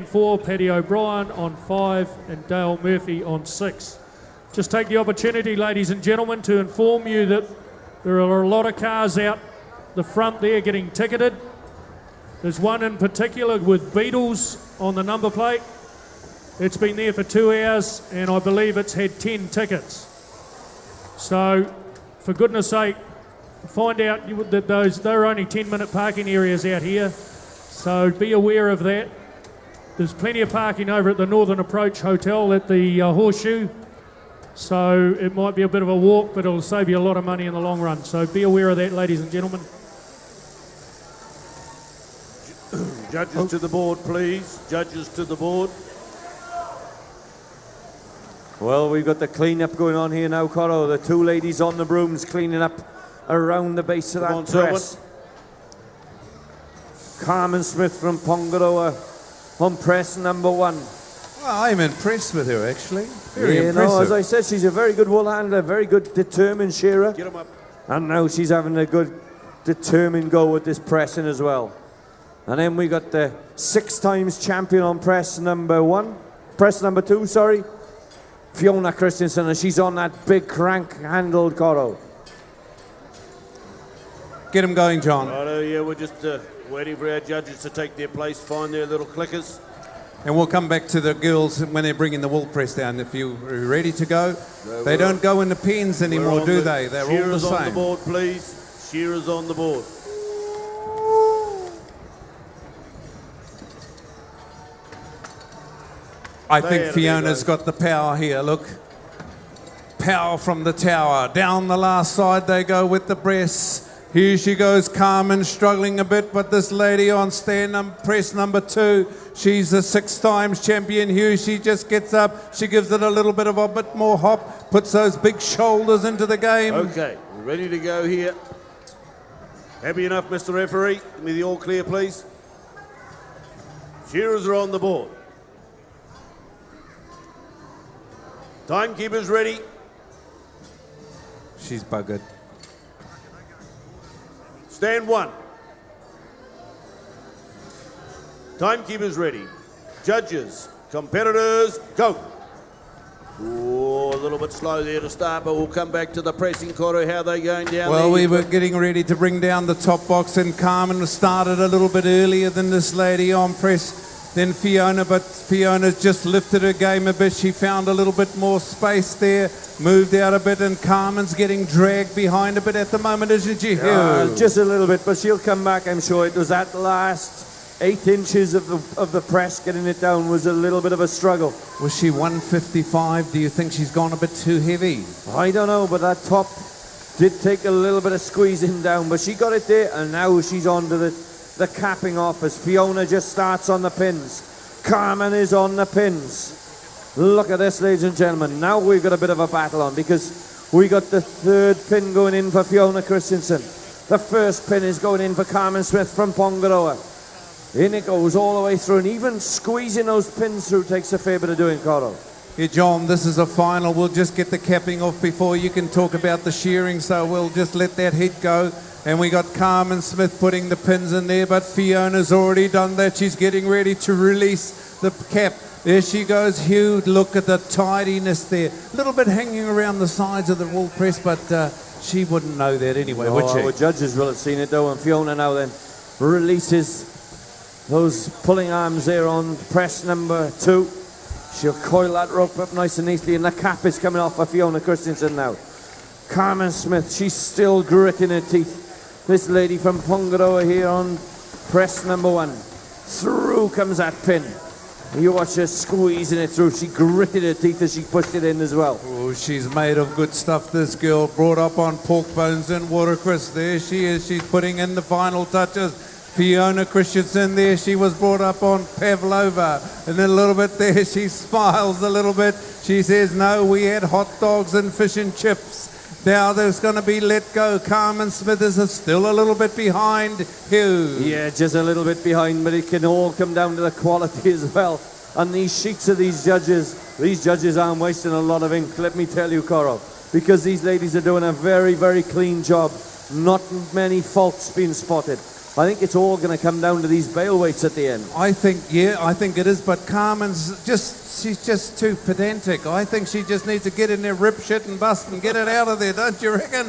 4, Paddy O'Brien on 5, and Dale Murphy on 6. Just take the opportunity, ladies and gentlemen, to inform you that there are a lot of cars out the front there getting ticketed. There's one in particular with Beatles on the number plate. It's been there for 2 hours, and I believe it's had 10 tickets. So, for goodness sake, find out that there are only 10-minute parking areas out here. So be aware of that. There's plenty of parking over at the Northern Approach Hotel at the Horseshoe. So it might be a bit of a walk, but it'll save you a lot of money in the long run. So be aware of that, ladies and gentlemen. Judges to the board, please. Judges to the board. Well, we've got the clean-up going on here now, Coro. The 2 ladies on the brooms cleaning up around the base of that press. Carmen Smith from Pongaroa on press number 1. Well, I'm impressed with her, actually. Very impressive. impressive. As I said, she's a very good wool handler, very good determined shearer. Get 'em up. And now she's having a good determined go with this pressing as well. And then we got the 6 times champion on press number 2, sorry. Fiona Christensen, and she's on that big crank-handled Coro. Get him going, John. Righto, yeah, we're just waiting for our judges to take their place, find their little clickers. And we'll come back to the girls when they're bringing the wool press down. If you're ready to go, they don't go in the pens anymore, do they? They're all the Shearers on the same. board, please. Shearers on the board. I think There Fiona's they go. got the power here, look. Power from the tower. Down the last side they go with the breasts. Here she goes, Carmen, struggling a bit, but this lady on press number 2, she's the 6 times champion. Here she just gets up, she gives it a bit more hop, puts those big shoulders into the game. Okay, we're ready to go here. Happy enough, Mr. Referee? Give me the all clear, please. Shearers are on the board. Timekeeper's ready. She's buggered. Stand 1. Timekeeper's ready. Judges, competitors, go. Oh, a little bit slow there to start, but we'll come back to the pressing quarter. How are they going down Well, there? we were getting ready to bring down the top box, and Carmen started a little bit earlier than this lady on press. Then Fiona, but Fiona's just lifted her game a bit. She found a little bit more space there, moved out a bit, and Carmen's getting dragged behind a bit at the moment, isn't she, Hugh? Just a little bit, but she'll come back, I'm sure. It was that last 8 inches of the press, getting it down was a little bit of a struggle. Was she 155? Do you think she's gone a bit too heavy? I don't know, but that top did take a little bit of squeezing down, but she got it there, and now she's on to the capping off as Fiona just starts on the pins. Carmen is on the pins. Look at this, ladies and gentlemen. Now we've got a bit of a battle on because we got the 3rd pin going in for Fiona Christensen. The 1st pin is going in for Carmen Smith from Pongaroa. In it goes all the way through, and even squeezing those pins through takes a fair bit of doing, Coro. Yeah, John, this is a final. We'll just get the capping off before you can talk about the shearing, so we'll just let that hit go. And we got Carmen Smith putting the pins in there, but Fiona's already done that. She's getting ready to release the cap. There she goes, Hugh. Look at the tidiness there. A little bit hanging around the sides of the wool press, but she wouldn't know that anyway, would she? Our judges will have seen it though, and Fiona now then releases those pulling arms there on press number 2. She'll coil that rope up nice and neatly, and the cap is coming off for Fiona Christensen now. Carmen Smith, she's still gritting her teeth. This lady from Pongaroa here on press number 1. Through comes that pin. You watch her squeezing it through. She gritted her teeth as she pushed it in as well. Oh, she's made of good stuff, this girl. Brought up on pork bones and watercress. There she is. She's putting in the final touches. Fiona Christensen there. She was brought up on pavlova. And then a little bit there, she smiles a little bit. She says, no, we had hot dogs and fish and chips. Now there's going to be let go. Carmen Smith is still a little bit behind Hugh. Yeah, just a little bit behind, but it can all come down to the quality as well. And these sheets of these judges aren't wasting a lot of ink, let me tell you, Coro, because these ladies are doing a very, very clean job. Not many faults being spotted. I think it's all going to come down to these bale weights at the end. I think it is, but she's just too pedantic. I think she just needs to get in there, rip shit and bust and get it out of there, don't you reckon?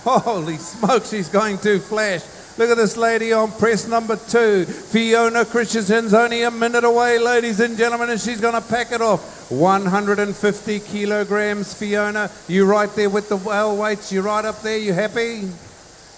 Holy smoke, she's going too flash. Look at this lady on press number 2. Fiona Christensen's only a minute away, ladies and gentlemen, and she's going to pack it off. 150 kilograms, Fiona. You right there with the whale weights? You right up there? You happy?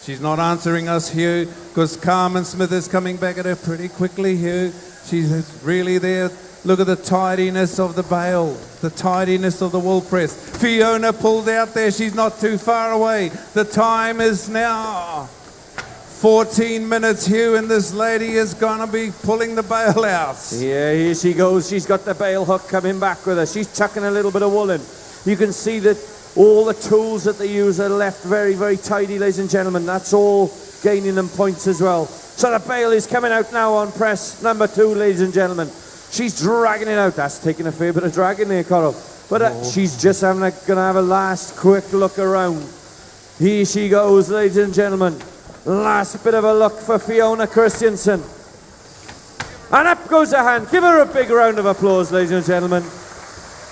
She's not answering us, Hugh, because Carmen Smith is coming back at her pretty quickly, Hugh. She's really there. Look at the tidiness of the bale, the tidiness of the wool press. Fiona pulled out there. She's not too far away. The time is now 14 minutes, Hugh, and this lady is going to be pulling the bale out. Yeah, here she goes. She's got the bale hook coming back with her. She's chucking a little bit of wool in. You can see that all the tools that they use are left very, very tidy, ladies and gentlemen. That's all gaining them points as well. So the bale is coming out now on press number 2, ladies and gentlemen. She's dragging it out. That's taking a fair bit of dragging there, Coral. But she's just going to have a last quick look around. Here she goes, ladies and gentlemen. Last bit of a look for Fiona Christensen. And up goes her hand. Give her a big round of applause, ladies and gentlemen.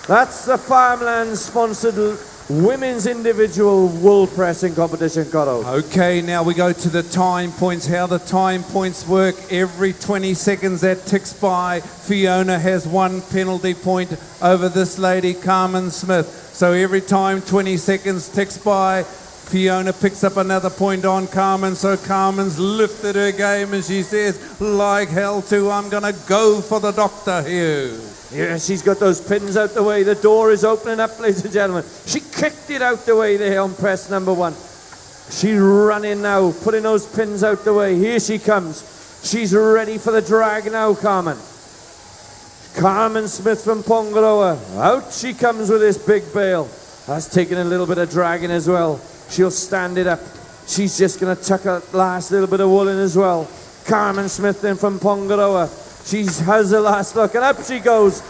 That's the Farmland-sponsored women's individual wool pressing competition, Cotto. Okay, now we go to the time points, how the time points work. Every 20 seconds that ticks by, Fiona has 1 penalty point over this lady, Carmen Smith. So every time 20 seconds ticks by, Fiona picks up another point on Carmen. So Carmen's lifted her game and she says, like hell too, I'm going to go for the doctor here. Yeah, she's got those pins out the way. The door is opening up, ladies and gentlemen. She kicked it out the way there on press number 1. She's running now, putting those pins out the way. Here she comes. She's ready for the drag now, Carmen. Carmen Smith from Pongaroa. Out she comes with this big bale. That's taking a little bit of dragging as well. She'll stand it up. She's just going to tuck a last little bit of wool in as well. Carmen Smith then from Pongaroa. She has the last look, and up she goes.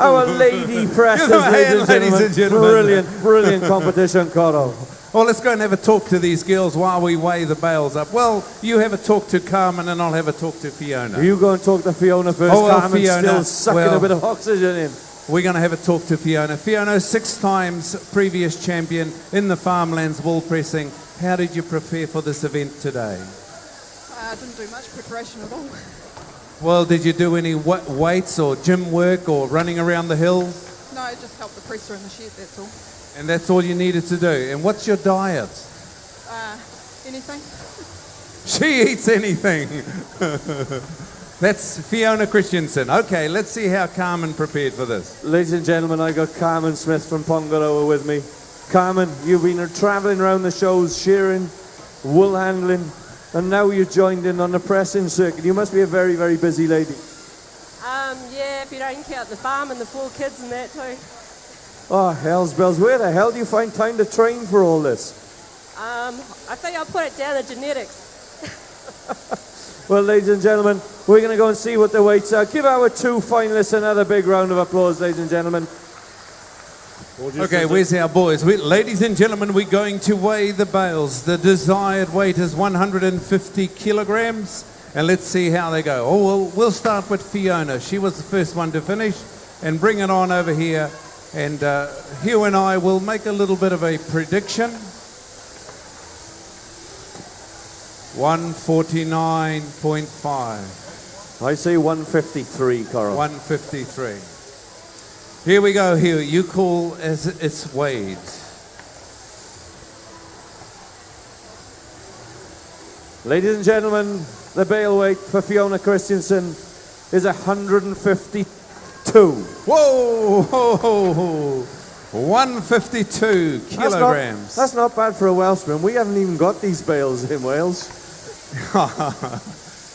Our lady presses, ladies and gentlemen. Brilliant competition, Cotto. Well, let's go and have a talk to these girls while we weigh the bales up. Well, you have a talk to Carmen, and I'll have a talk to Fiona. You go and talk to Fiona first. Oh, well, Carmen's Fiona, still sucking a bit of oxygen in. We're going to have a talk to Fiona. Fiona, 6 times previous champion in the Farmlands wool pressing. How did you prepare for this event today? I didn't do much preparation at all. Well, did you do any weights or gym work or running around the hill? No, I just helped the presser in the shed, that's all. And that's all you needed to do. And what's your diet? Anything. She eats anything. That's Fiona Christensen. Okay, let's see how Carmen prepared for this. Ladies and gentlemen, I got Carmen Smith from Pongaroa with me. Carmen, you've been travelling around the shows, shearing, wool handling, and now you've joined in on the pressing circuit. You must be a very, very busy lady. Yeah, if you don't count the farm and the 4 kids and that too. Oh, hell's bells. Where the hell do you find time to train for all this? I think I'll put it down to genetics. Well, ladies and gentlemen, we're going to go and see what the weights are. Give our 2 finalists another big round of applause, ladies and gentlemen. Okay, where's our boys? Ladies and gentlemen, we're going to weigh the bales. The desired weight is 150 kilograms. And let's see how they go. Oh, well, we'll start with Fiona. She was the first one to finish. And bring it on over here. And Hugh and I will make a little bit of a prediction. 149.5. I say 153, Coral. 153. Here we go, Hugh. You call as it's weighed. Ladies and gentlemen, the bale weight for Fiona Christensen is 152. Whoa! Ho, ho, ho. 152 kilograms. That's not bad for a Welshman. We haven't even got these bales in Wales.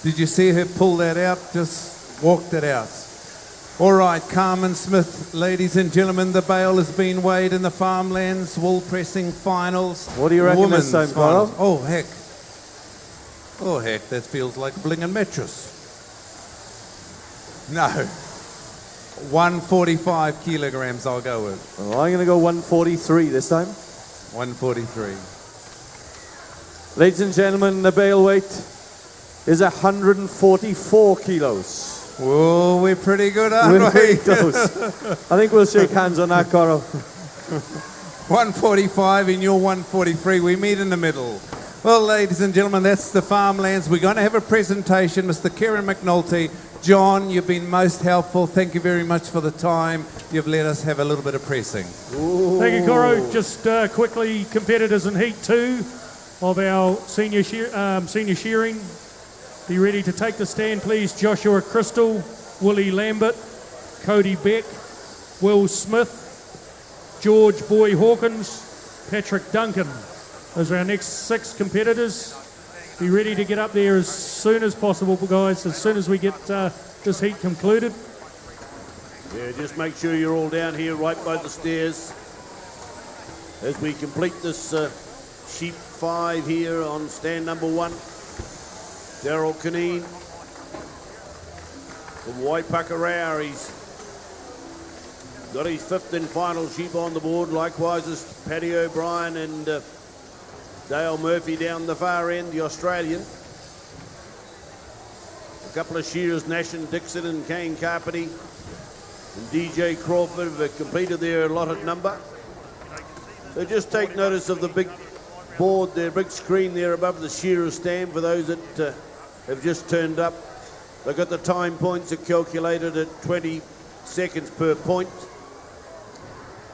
Did you see her pull that out? Just walked it out. All right, Carmen Smith, ladies and gentlemen, the bale has been weighed in the Farmlands wool pressing finals. What do you reckon this time, Carl? Oh, heck. Oh, heck, that feels like bling and mattress. No. 145 kilograms I'll go with. Oh, I'm going to go 143 this time. 143. Ladies and gentlemen, the bale weight is 144 kilos. Whoa, we're pretty good, We're aren't pretty we? close. I think we'll shake hands on that, Coro. 145 and you're 143. We meet in the middle. Well, ladies and gentlemen, that's the farmlands. We're going to have a presentation. Mr. Kieran McNulty, John, you've been most helpful. Thank you very much for the time you've let us have a little bit of pressing. Thank you, Coro. Just quickly, competitors in Heat 2 of our senior shearing. Be ready to take the stand, please. Joshua Crystal, Willie Lambert, Cody Beck, Will Smith, George Boy Hawkins, Patrick Duncan. Those are our next 6 competitors. Be ready to get up there as soon as possible, guys, as soon as we get this heat concluded. Yeah, just make sure you're all down here right by the stairs as we complete this sheep 5 here on stand number 1. Daryl Kineen from Wairarapa, he's got his 5th and final sheep on the board. Likewise as Paddy O'Brien and Dale Murphy down the far end, the Australian. A couple of shearers, Nash and Dixon and Kane Carpety and DJ Crawford have completed their allotted number. So just take notice of the big board there, big screen there above the shearer's stand for those that have just turned up. They've got the time points are calculated at 20 seconds per point.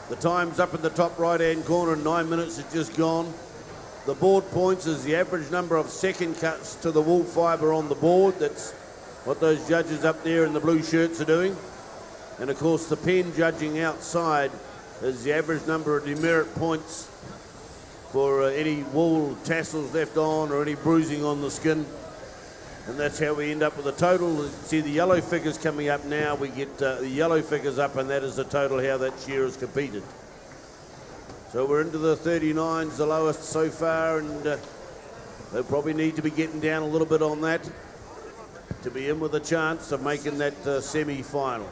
The time's up in the top right-hand corner, 9 minutes has just gone. The board points is the average number of second cuts to the wool fibre on the board. That's what those judges up there in the blue shirts are doing. And of course the pen judging outside is the average number of demerit points for any wool tassels left on or any bruising on the skin. And that's how we end up with a total. See the yellow figures coming up now. We get the yellow figures up, and that is the total how that shearer's competed. So we're into the 39s, the lowest so far, and they'll probably need to be getting down a little bit on that to be in with a chance of making that semi-final.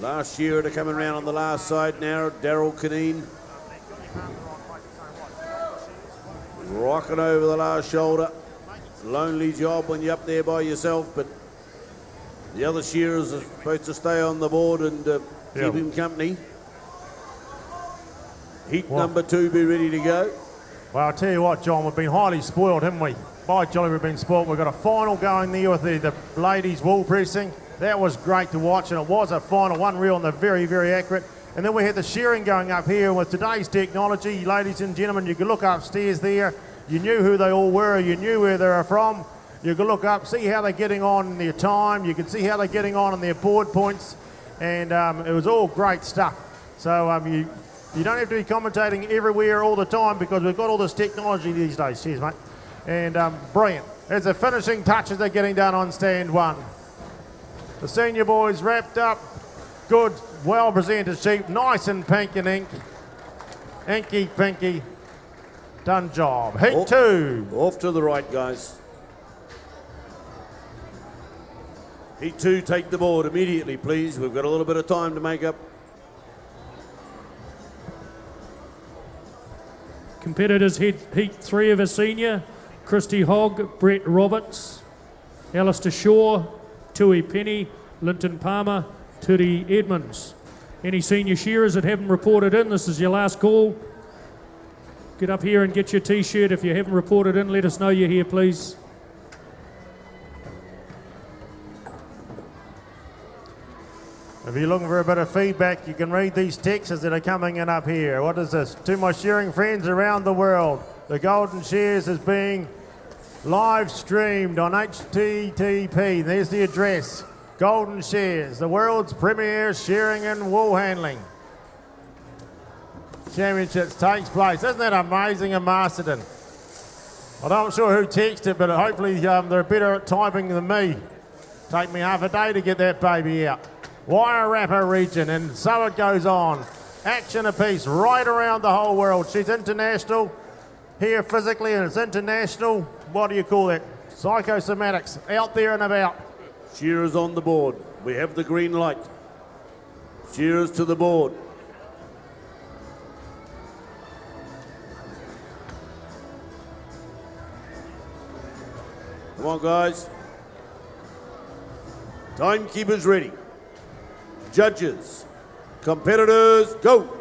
Last shearer to coming around on the last side now, Daryl Kineen. Rocking over the last shoulder. Lonely job when you're up there by yourself, but the other shearers are supposed to stay on the board and keep him company. Heat number 2 be ready to go. Well, I'll tell you what, John, we've been highly spoiled, haven't we? By jolly, we've been spoiled. We've got a final going there with the ladies' wool pressing. That was great to watch, and it was a final, one reel and they're very, very accurate. And then we had the shearing going up here with today's technology. Ladies and gentlemen, you can look upstairs there. You knew who they all were. You knew where they were from. You can look up, see how they're getting on in their time. You can see how they're getting on in their board points. And it was all great stuff. So you don't have to be commentating everywhere all the time because we've got all this technology these days. Cheers, mate. And brilliant. There's the finishing touches they're getting done on stand 1. The senior boys wrapped up. Good, well-presented sheep. Nice and pink and ink. Inky, pinky. Done job. Heat 2. Off to the right, guys. Heat 2, take the board immediately, please. We've got a little bit of time to make up. Competitors Heat 3 of a senior. Christy Hogg, Brett Roberts, Alistair Shaw, Tui Penny, Linton Palmer, Turi Edmonds. Any senior shearers that haven't reported in, this is your last call. Get up here and get your T-shirt. If you haven't reported in, let us know you're here, please. If you're looking for a bit of feedback, you can read these texts that are coming in up here. What is this? To my shearing friends around the world, the Golden Shears is being live streamed on HTTP. There's the address. Golden Shears, the world's premier shearing and wool handling championships takes place. Isn't that amazing in Masterton? I'm not sure who texted, but hopefully they're better at typing than me. Take me half a day to get that baby out. Wairarapa region, and so it goes on. Action apiece right around the whole world. She's international here physically, and it's international. What do you call that? Psychosomatics, out there and about. Shearers on the board. We have the green light. Shearers to the board. Come on, guys. Timekeepers ready. Judges, competitors, go.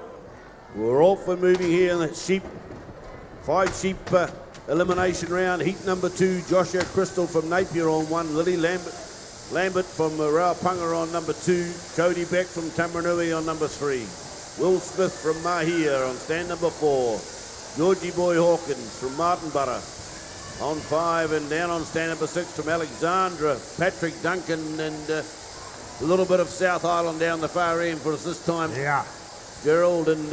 We're off and moving here in the sheep. 5 sheep elimination round. Heat number 2, Joshua Crystal from Napier on 1. Lily Lambert from Raupunga on number 2. Cody Beck from Tamaranui on number 3. Will Smith from Mahia on stand number 4. Georgie Boy Hawkins from Martin Butter on 5, and down on stand number 6 from Alexandra, Patrick Duncan, and a little bit of South Island down the far end for us this time. Yeah. Gerald, and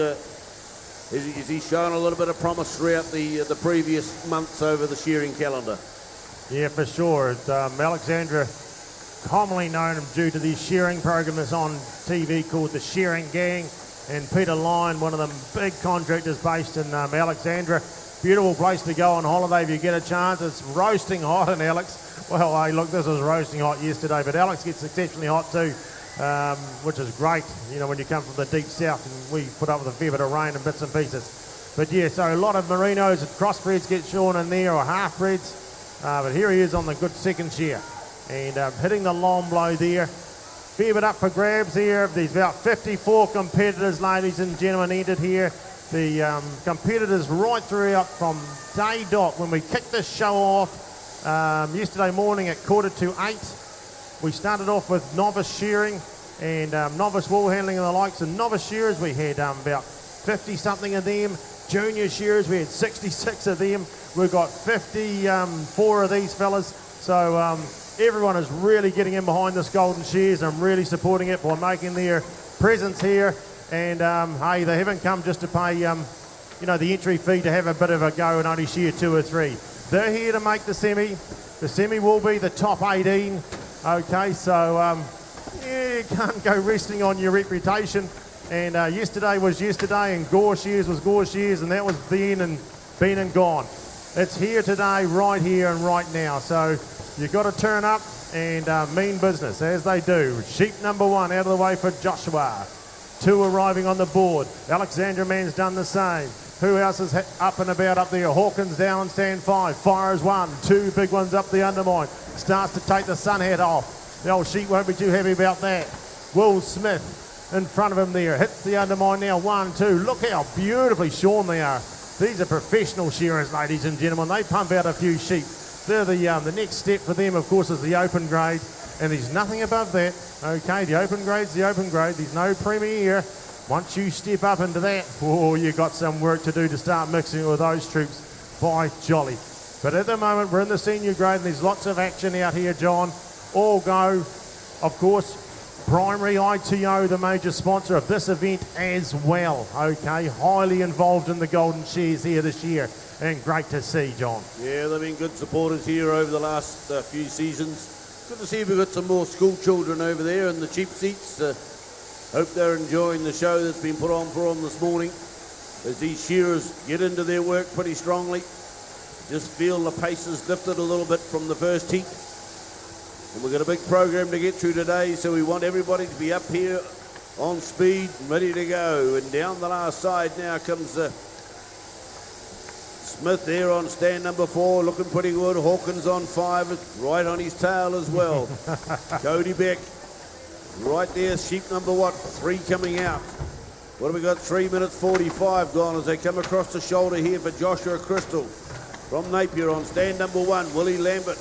is he shown a little bit of promise throughout the previous months over the shearing calendar? Yeah, for sure. Alexandra, commonly known due to the shearing program that's on TV called the Shearing Gang, and Peter Lyon, one of the big contractors based in Alexandra. Beautiful place to go on holiday if you get a chance. It's roasting hot in Alex. Well, hey, look, this was roasting hot yesterday, but Alex gets exceptionally hot too, which is great, you know, when you come from the deep south, and we put up with a fair bit of rain and bits and pieces. But yeah, so a lot of merinos and crossbreds get shorn in there, or half-breds, but here he is on the good second shear, and hitting the long blow there. Fair bit up for grabs here. There's about 54 competitors, ladies and gentlemen, entered here. The competitors right throughout from day dot when we kicked this show off yesterday morning at 7:45. We started off with novice shearing and novice wool handling and the likes. And novice shearers, we had about 50-something of them. Junior shearers, we had 66 of them. We've got 54 of these fellas. So everyone is really getting in behind this Golden Shears and really supporting it by making their presence here. And hey, they haven't come just to pay, you know, the entry fee to have a bit of a go and only shear 2 or 3. They're here to make the semi. The semi will be the top 18. Okay, so yeah, you can't go resting on your reputation. And yesterday was yesterday, and Gore Shears was Gore Shears, and that was then and been and gone. It's here today, right here and right now. So you've got to turn up and mean business, as they do. Sheep number 1 out of the way for Joshua. 2 arriving on the board. Alexandra Mann's done the same. Who else is up and about up there? Hawkins down on stand 5. Fires 1. 2 big ones up the undermine. Starts to take the sun hat off. The old sheep won't be too happy about that. Will Smith in front of him there. Hits the undermine now. 1, 2. Look how beautifully shorn they are. These are professional shearers, ladies and gentlemen. They pump out a few sheep. They're the next step for them, of course, is the open grade. And there's nothing above that. Okay, the open grade's the open grade. There's no premier. Once you step up into that, oh, you got some work to do to start mixing with those troops. By jolly. But at the moment, we're in the senior grade, and there's lots of action out here, John. All go, of course, Primary ITO, the major sponsor of this event as well. Okay, highly involved in the Golden Shears here this year. And great to see, John. Yeah, they've been good supporters here over the last few seasons. Good to see we've got some more school children over there in the cheap seats. Hope they're enjoying the show that's been put on for them this morning. As these shearers get into their work pretty strongly. Just feel the pace is lifted a little bit from the first heat. And we've got a big program to get through today, so we want everybody to be up here on speed and ready to go. And down the last side now comes Smith there on stand number 4, looking pretty good. Hawkins on 5, right on his tail as well. Cody Beck, right there, sheep number 3 coming out. What have we got? 3 minutes 45 gone as they come across the shoulder here for Joshua Crystal. From Napier on stand number 1, Willie Lambert.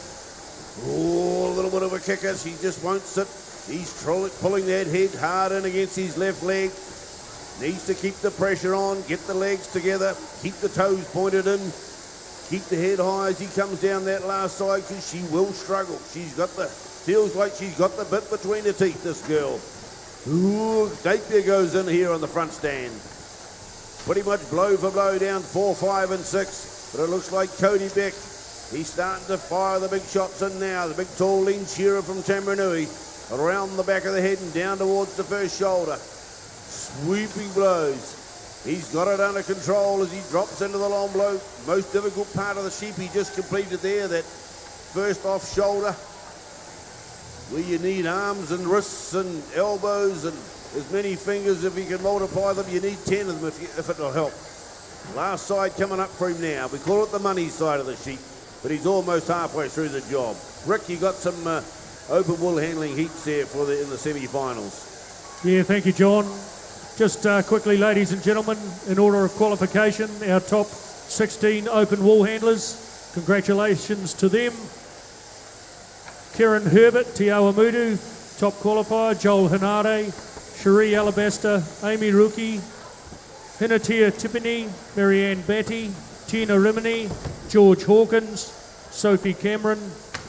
Oh, a little bit of a kicker. He just won't sit. He's pulling that head hard in against his left leg. Needs to keep the pressure on, get the legs together, keep the toes pointed in, keep the head high as he comes down that last side, because she will struggle. Feels like she's got the bit between her teeth, this girl. Ooh, Napier goes in here on the front stand. Pretty much blow for blow down 4, 5 and 6, but it looks like Cody Beck. He's starting to fire the big shots in now. The big tall lean shearer from Tamaranui, around the back of the head and down towards the first shoulder. Sweeping blows. He's got it under control as he drops into the long blow. Most difficult part of the sheep he just completed there, that first off shoulder, where you need arms and wrists and elbows and as many fingers. If you can multiply them, you need 10 of them if it'll help. Last side coming up for him now. We call it the money side of the sheep. but he's almost halfway through the job. Rick, you got some open wool handling heats there in the semi-finals. Yeah, thank you, John. Just quickly, ladies and gentlemen, in order of qualification, our top 16 open wool handlers, congratulations to them. Kieran Herbert, Te Awamutu, top qualifier. Joel Hinare, Cherie Alabaster, Amy Ruki, Hinatia Tipini, Marianne Batty, Tina Rimini, George Hawkins, Sophie Cameron,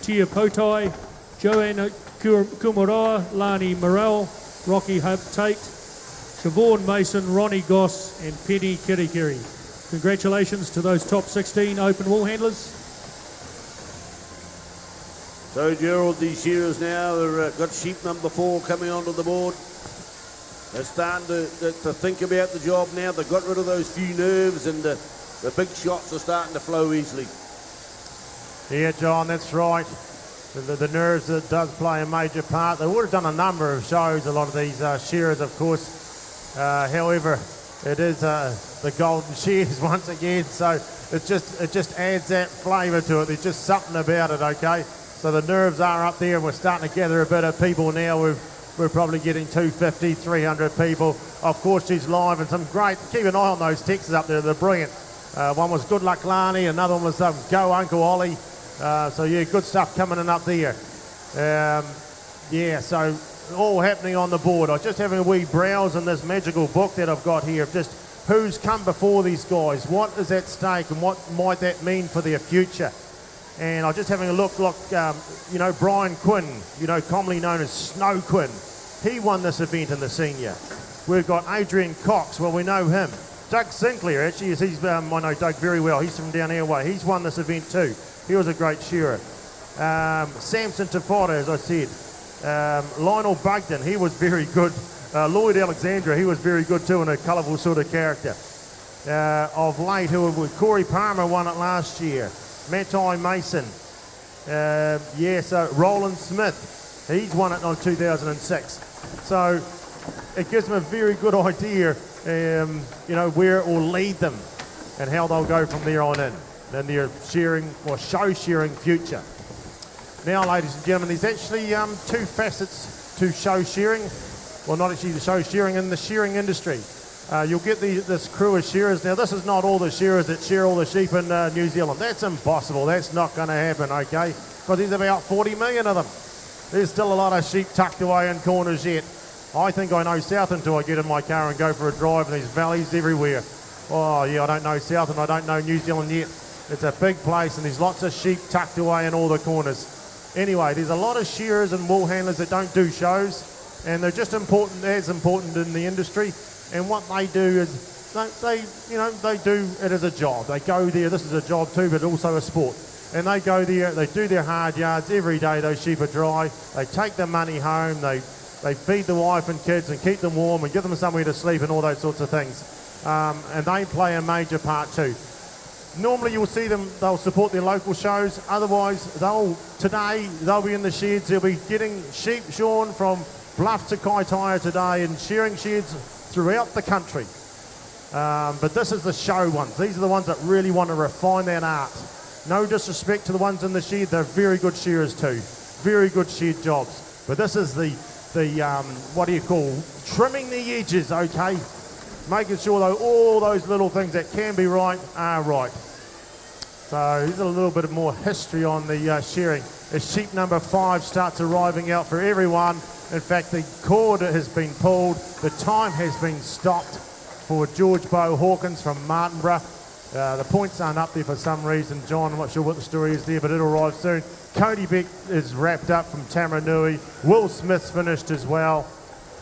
Tia Potai, Joanna Kumoroa, Lani Morell, Rocky Hope Tate, Siobhan Mason, Ronnie Goss and Penny Kirikiri. Congratulations to those top 16 open wool handlers. So Gerald, these shearers now, they've got sheep number 4 coming onto the board. They're starting to think about the job now. They've got rid of those few nerves and the big shots are starting to flow easily. Yeah, John, that's right. The nerves that does play a major part. They would have done a number of shows, a lot of these shearers, of course. However, it is the Golden Shears once again, so it just adds that flavour to it. There's just something about it, okay? So the nerves are up there and we're starting to gather a bit of people now. We're probably getting 250, 300 people. Of course, she's live and some great, keep an eye on those texts up there, they're brilliant. One was Good Luck Lani, another one was Go Uncle Ollie. So yeah, good stuff coming in up there. Yeah, so all happening on the board. I was just having a wee browse in this magical book that I've got here of just who's come before these guys, what is at stake and what might that mean for their future. And I was just having a look, you know, Brian Quinn, you know, commonly known as Snow Quinn. He won this event in the senior. We've got Adrian Cox, well, we know him. Doug Sinclair, actually, I know Doug very well. He's from down our way. He's won this event too. He was a great shearer. Samson Tafora, as I said. Lionel Bugden, he was very good. Lloyd Alexandra, he was very good too, and a colourful sort of character. Of late, Corey Palmer won it last year. Matai Mason. So Roland Smith, he's won it on 2006. So it gives them a very good idea, you know, where it will lead them and how they'll go from there on in their shearing or show shearing future. Now, ladies and gentlemen, there's actually 2 facets to show shearing. Well, not actually the show shearing, in the shearing industry. You'll get this crew of shearers. Now, this is not all the shearers that shear all the sheep in New Zealand. That's impossible. That's not going to happen, okay? Because there's about 40 million of them. There's still a lot of sheep tucked away in corners yet. I think I know South until I get in my car and go for a drive, and there's valleys everywhere. Oh, yeah, I don't know South and I don't know New Zealand yet. It's a big place, and there's lots of sheep tucked away in all the corners. Anyway, there's a lot of shearers and wool handlers that don't do shows, and they're just as important in the industry. And what they do is they do it as a job. They go there. This is a job too, but also a sport. And they go there. They do their hard yards every day. Those sheep are dry. They take the money home. They feed the wife and kids and keep them warm and give them somewhere to sleep and all those sorts of things. And they play a major part too. Normally you'll see them, they'll support their local shows. Otherwise, they'll be in the sheds. They'll be getting sheep shorn from Bluff to Kaitaia today and shearing sheds throughout the country. But this is the show ones. These are the ones that really want to refine that art. No disrespect to the ones in the shed. They're very good shearers too. Very good shed jobs. But this is the trimming the edges, okay? Making sure though all those little things that can be right are right. So here's a little bit of more history on the shearing. As sheep number 5 starts arriving out for everyone. In fact, the cord has been pulled. The time has been stopped for George Bo Hawkins from Martinborough. The points aren't up there for some reason. John, I'm not sure what the story is there, but it'll arrive soon. Cody Beck is wrapped up from Tamaranui. Will Smith's finished as well.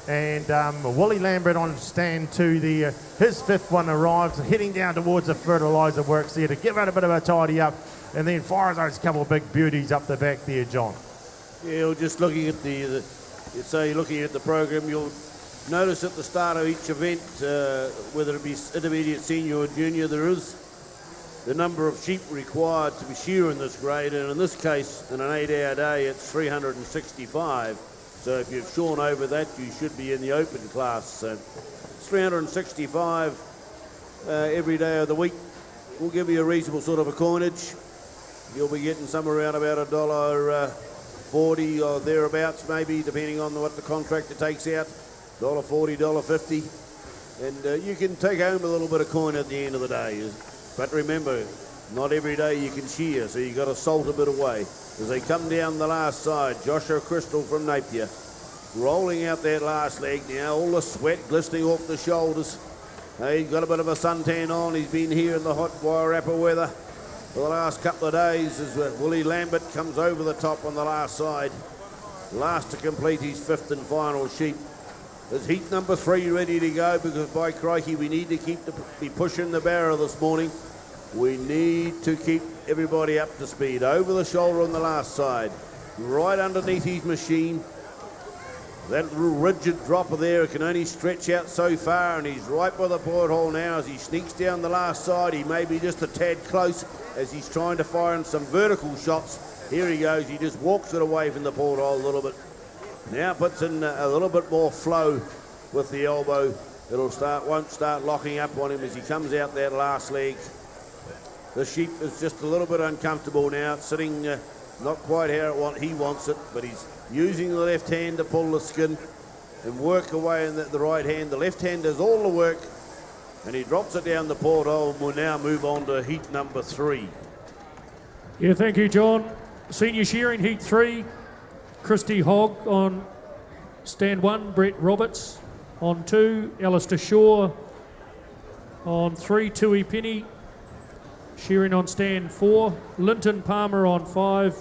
And Willie Lambert on stand 2 there. His 5th one arrives, heading down towards the fertiliser works there to give it a bit of a tidy up. And then fires those couple of big beauties up the back there, John. Yeah, just looking at looking at the program, you'll notice at the start of each event, whether it be intermediate, senior or junior, there is the number of sheep required to be shearing this grade, and in this case, in an 8-hour day, it's 365. So if you've shorn over that, you should be in the open class. So it's 365 every day of the week. We'll give you a reasonable sort of a coinage. You'll be getting somewhere around about $1.40 or thereabouts, maybe, depending on what the contractor takes out. $1.40, $1.50. And you can take home a little bit of coin at the end of the day. But remember, not every day you can shear, so you've got to salt a bit away. As they come down the last side, Joshua Crystal from Napier, rolling out that last leg now, all the sweat glistening off the shoulders. He's got a bit of a suntan on. He's been here in the hot Wairarapa weather for the last couple of days as Willie Lambert comes over the top on the last side. Last to complete his fifth and final sheep. There's heat number 3 ready to go, because by crikey, we need to be pushing the barrow this morning. We need to keep everybody up to speed. Over the shoulder on the last side, right underneath his machine. That little rigid dropper there can only stretch out so far, and he's right by the porthole now as he sneaks down the last side. He may be just a tad close as he's trying to fire in some vertical shots. Here he goes. He just walks it away from the porthole a little bit. Now puts in a little bit more flow with the elbow. Won't start locking up on him as he comes out that last leg. The sheep is just a little bit uncomfortable now, sitting not quite how he wants it, but he's using the left hand to pull the skin and work away in the right hand. The left hand does all the work, and he drops it down the porthole, and we'll now move on to heat number 3. Yeah, thank you, John. Senior shearing, heat 3. Christy Hogg on stand 1, Brett Roberts on 2, Alistair Shaw on 3, Tui Penny. Shearing on stand 4, Linton Palmer on 5,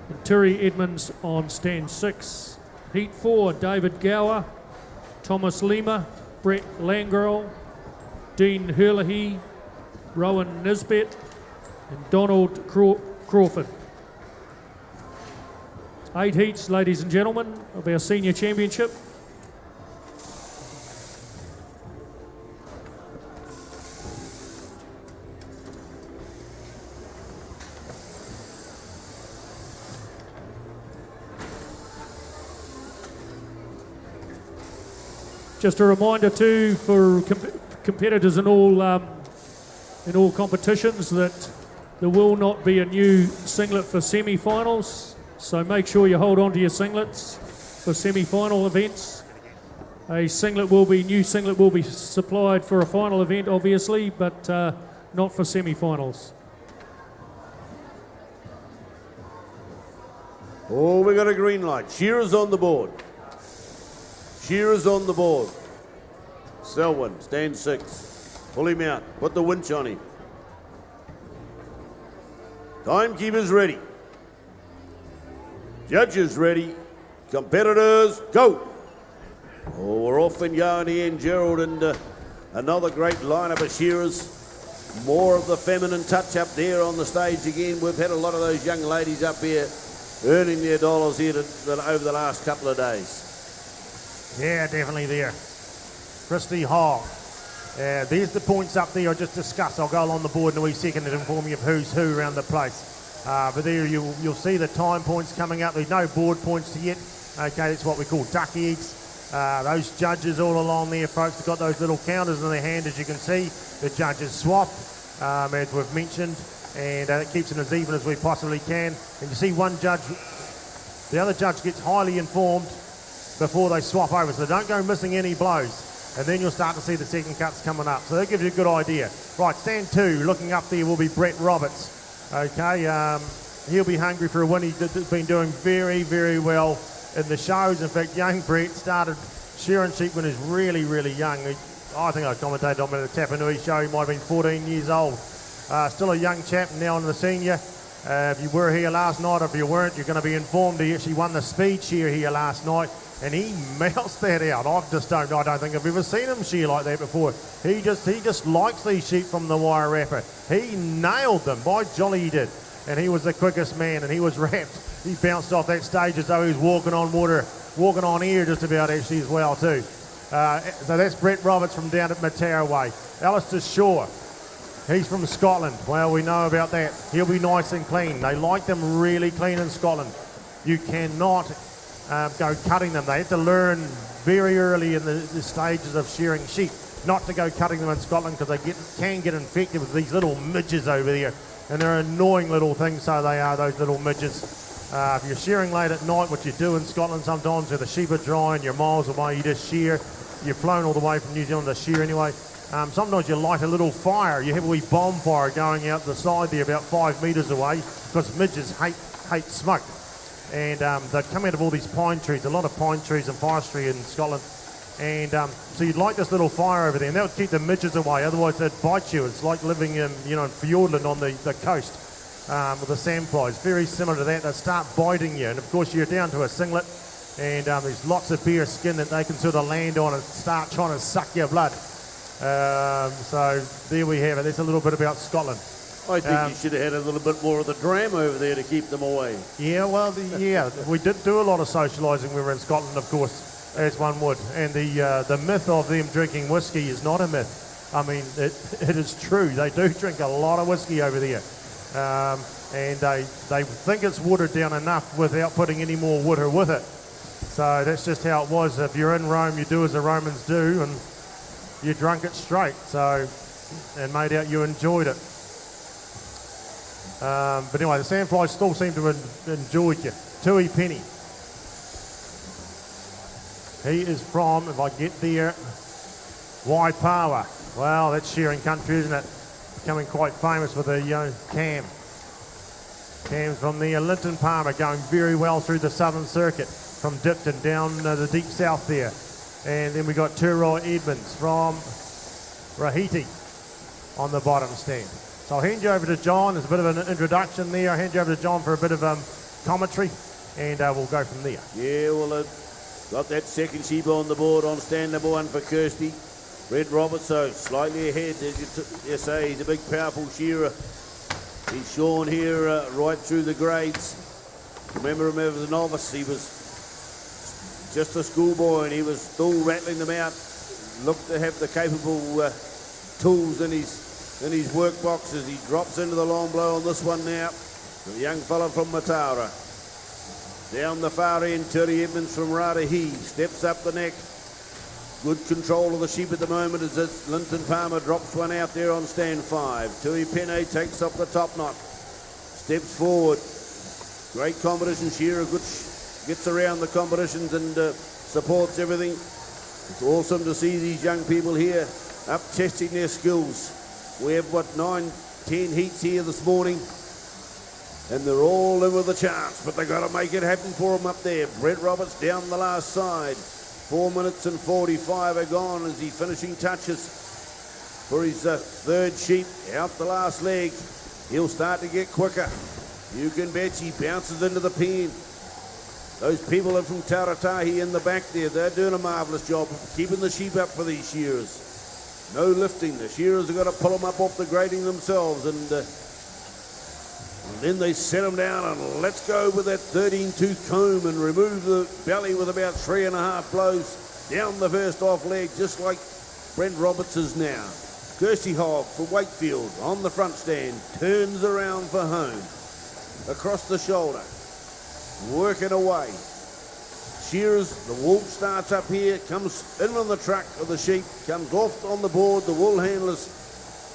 and Terry Edmonds on stand 6. Heat 4, David Gower, Thomas Lima, Brett Langrel, Dean Herlihy, Rowan Nisbet, and Donald Crawford. 8 heats, ladies and gentlemen, of our senior championship. Just a reminder too for competitors in all competitions that there will not be a new singlet for semi-finals. So make sure you hold on to your singlets for semi-final events. New singlet will be supplied for a final event, obviously, but not for semi-finals. Oh, we got a green light. Shearers on the board. Shearers on the board. Selwyn, stand 6. Pull him out. Put the winch on him. Timekeepers ready. Judges ready. Competitors, go. Oh, we're off and going here, Gerald, and another great lineup of shearers. More of the feminine touch up there on the stage again. We've had a lot of those young ladies up here earning their dollars here over the last couple of days. Yeah, definitely there. Christy Hogg. There's the points up there I just discussed. I'll go along the board in a wee second and inform you of who's who around the place. But there you'll see the time points coming up. There's no board points yet. Okay, that's what we call duck eggs. Those judges all along there, folks, have got those little counters in their hand, as you can see. The judges swap, as we've mentioned, and it keeps it as even as we possibly can. And you see one judge, the other judge gets highly informed before they swap over, so don't go missing any blows. And then you'll start to see the second cuts coming up. So that gives you a good idea. Right, stand 2, looking up there will be Brett Roberts. Okay, he'll be hungry for a win. He's been doing very, very well in the shows. In fact, young Brett started shearing sheep when he was really, really young. I think I commentated on him at a Tapanui show. He might have been 14 years old. Still a young chap, now in the senior. If you were here last night, or if you weren't, you're going to be informed he actually won the speed shear here last night. And he melts that out. I don't think I've ever seen him shear like that before. He just likes these sheep from the Wairarapa. He nailed them, by jolly he did. And he was the quickest man, and he was wrapped. He bounced off that stage as though he was walking on water, walking on air just about actually as well too. So that's Brett Roberts from down at Matara Way. Alistair Shaw, he's from Scotland. Well, we know about that. He'll be nice and clean. They like them really clean in Scotland. You cannot go cutting them. They have to learn very early in the stages of shearing sheep not to go cutting them in Scotland, because they can get infected with these little midges over there And they're annoying little things, so they are, those little midgets. If you're shearing late at night, which you do in Scotland sometimes, where the sheep are dry and you're miles away, you just shear. You've flown all the way from New Zealand to shear anyway. Sometimes you light a little fire. You have a wee bonfire going out the side there about 5 metres away, because midgets hate smoke. And they come out of all these pine trees, a lot of pine trees and forestry in Scotland. And so you'd light this little fire over there, and that would keep the midgets away. Otherwise, they'd bite you. It's like living in, in Fjordland on the coast with the sandflies. Very similar to that. They start biting you, and of course you're down to a singlet, and there's lots of bare skin that they can sort of land on and start trying to suck your blood. So there we have it. That's a little bit about Scotland. I think you should have had a little bit more of the dram over there to keep them away. Yeah, well, we did do a lot of socialising when we were in Scotland, of course, as one would. And the myth of them drinking whiskey is not a myth. I mean, it is true. They do drink a lot of whiskey over there. And they think it's watered down enough without putting any more water with it. So that's just how it was. If you're in Rome, you do as the Romans do, and you drunk it straight. So, and made out you enjoyed it. But anyway, the sandflies still seem to have enjoyed you. Tui Penny. He is from, if I get there, Wairarapa. Well, that's shearing country, isn't it? Becoming quite famous with the Cam. Cam's from the Linton Palmer, going very well through the Southern Circuit, from Dipton down the deep south there. And then we got Turoy Edmonds from Rahiti on the bottom stand. So I'll hand you over to John. There's a bit of an introduction there. I'll hand you over to John for a bit of commentary, and we'll go from there. Yeah, well, got that second sheep on the board on stand number 1 for Kirsty. Red Roberts, so slightly ahead, as you say. He's a big, powerful shearer. He's shorn here right through the grades. Remember him as a novice. He was just a schoolboy, and he was still rattling them out. Looked to have the capable tools in his work boxes. He drops into the long blow on this one now. The young fella from Mataura. Down the far end, Terry Edmonds from Rarahi steps up the neck. Good control of the sheep at the moment as this Linton Palmer drops one out there on stand 5. Tui Penne takes up the top knot. Steps forward. Great competition shearer. Good gets around the competitions and supports everything. It's awesome to see these young people here up testing their skills. We have, 9-10 heats here this morning. And they're all in with a chance, but they've got to make it happen for them up there. Brett Roberts down the last side. 4 minutes and 45 are gone as he finishing touches for his third sheep. Out the last leg. He'll start to get quicker. You can bet he bounces into the pen. Those people are from Tauratahi in the back there. They're doing a marvellous job of keeping the sheep up for these shearers. No lifting. The shearers have got to pull them up off the grading themselves, and then they set them down and let's go with that 13-tooth comb and remove the belly with about 3.5 blows down the first off leg, just like Brent Roberts is now. Kirsty Hogg for Wakefield on the front stand, turns around for home. Across the shoulder, working away. Shearers, the wool starts up here, comes in on the truck of the sheep, comes off on the board, the wool handlers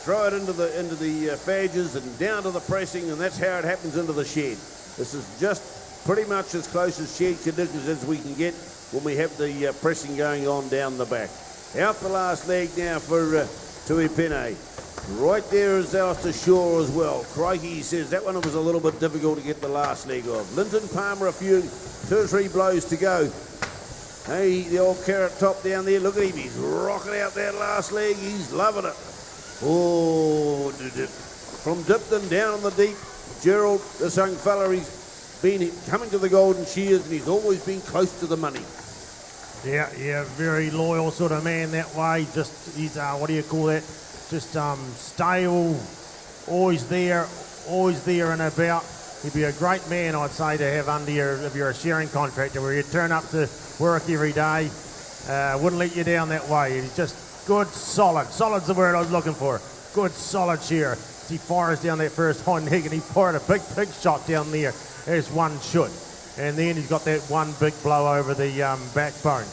throw it into the fadges and down to the pressing, and that's how it happens into the shed. This is just pretty much as close as shed conditions as we can get when we have the pressing going on down the back. Out the last leg now for Tui Penne. Right there is Alistair Shaw as well. Crikey, he says that one was a little bit difficult to get the last leg of. Linton Palmer, 2 or 3 blows to go. Hey, the old carrot top down there, look at him, he's rocking out that last leg, he's loving it. Oh, from Dipton down the deep, Gerald, this young fella, he's been coming to the Golden Shears and he's always been close to the money. Yeah, very loyal sort of man that way. Just, he's, what do you call that? Just stale, always there and about. He'd be a great man, I'd say, to have under if you're a shearing contractor, where you turn up to work every day, wouldn't let you down that way. He's just good, solid. Solid's the word I was looking for. Good, solid shearer. He fires down that first hind leg and he fired a big shot down there, as one should. And then he's got that one big blow over the backbone.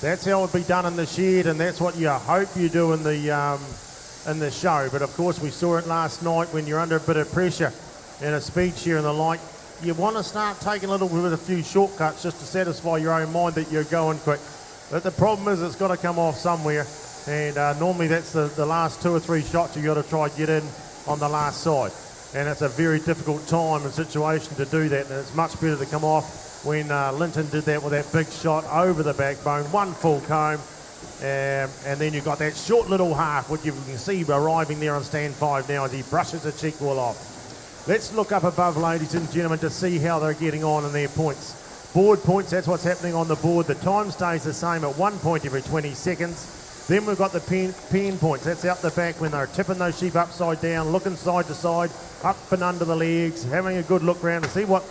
That's how it would be done in the shed, and that's what you hope you do in the in the show. But of course, we saw it last night when you're under a bit of pressure in a speed shear and the like. You want to start taking a little bit of a few shortcuts just to satisfy your own mind that you're going quick. But the problem is it's got to come off somewhere. And normally that's the last 2 or 3 shots you got to try and get in on the last side. And it's a very difficult time and situation to do that. And it's much better to come off when Linton did that with that big shot over the backbone, 1 full comb. And then you've got that short little half, which you can see arriving there on stand 5 now as he brushes the cheek wall off. Let's look up above, ladies and gentlemen, to see how they're getting on in their points. Board points, that's what's happening on the board. The time stays the same at 1 point every 20 seconds. Then we've got the pen points. That's out the back when they're tipping those sheep upside down, looking side to side, up and under the legs, having a good look around to see what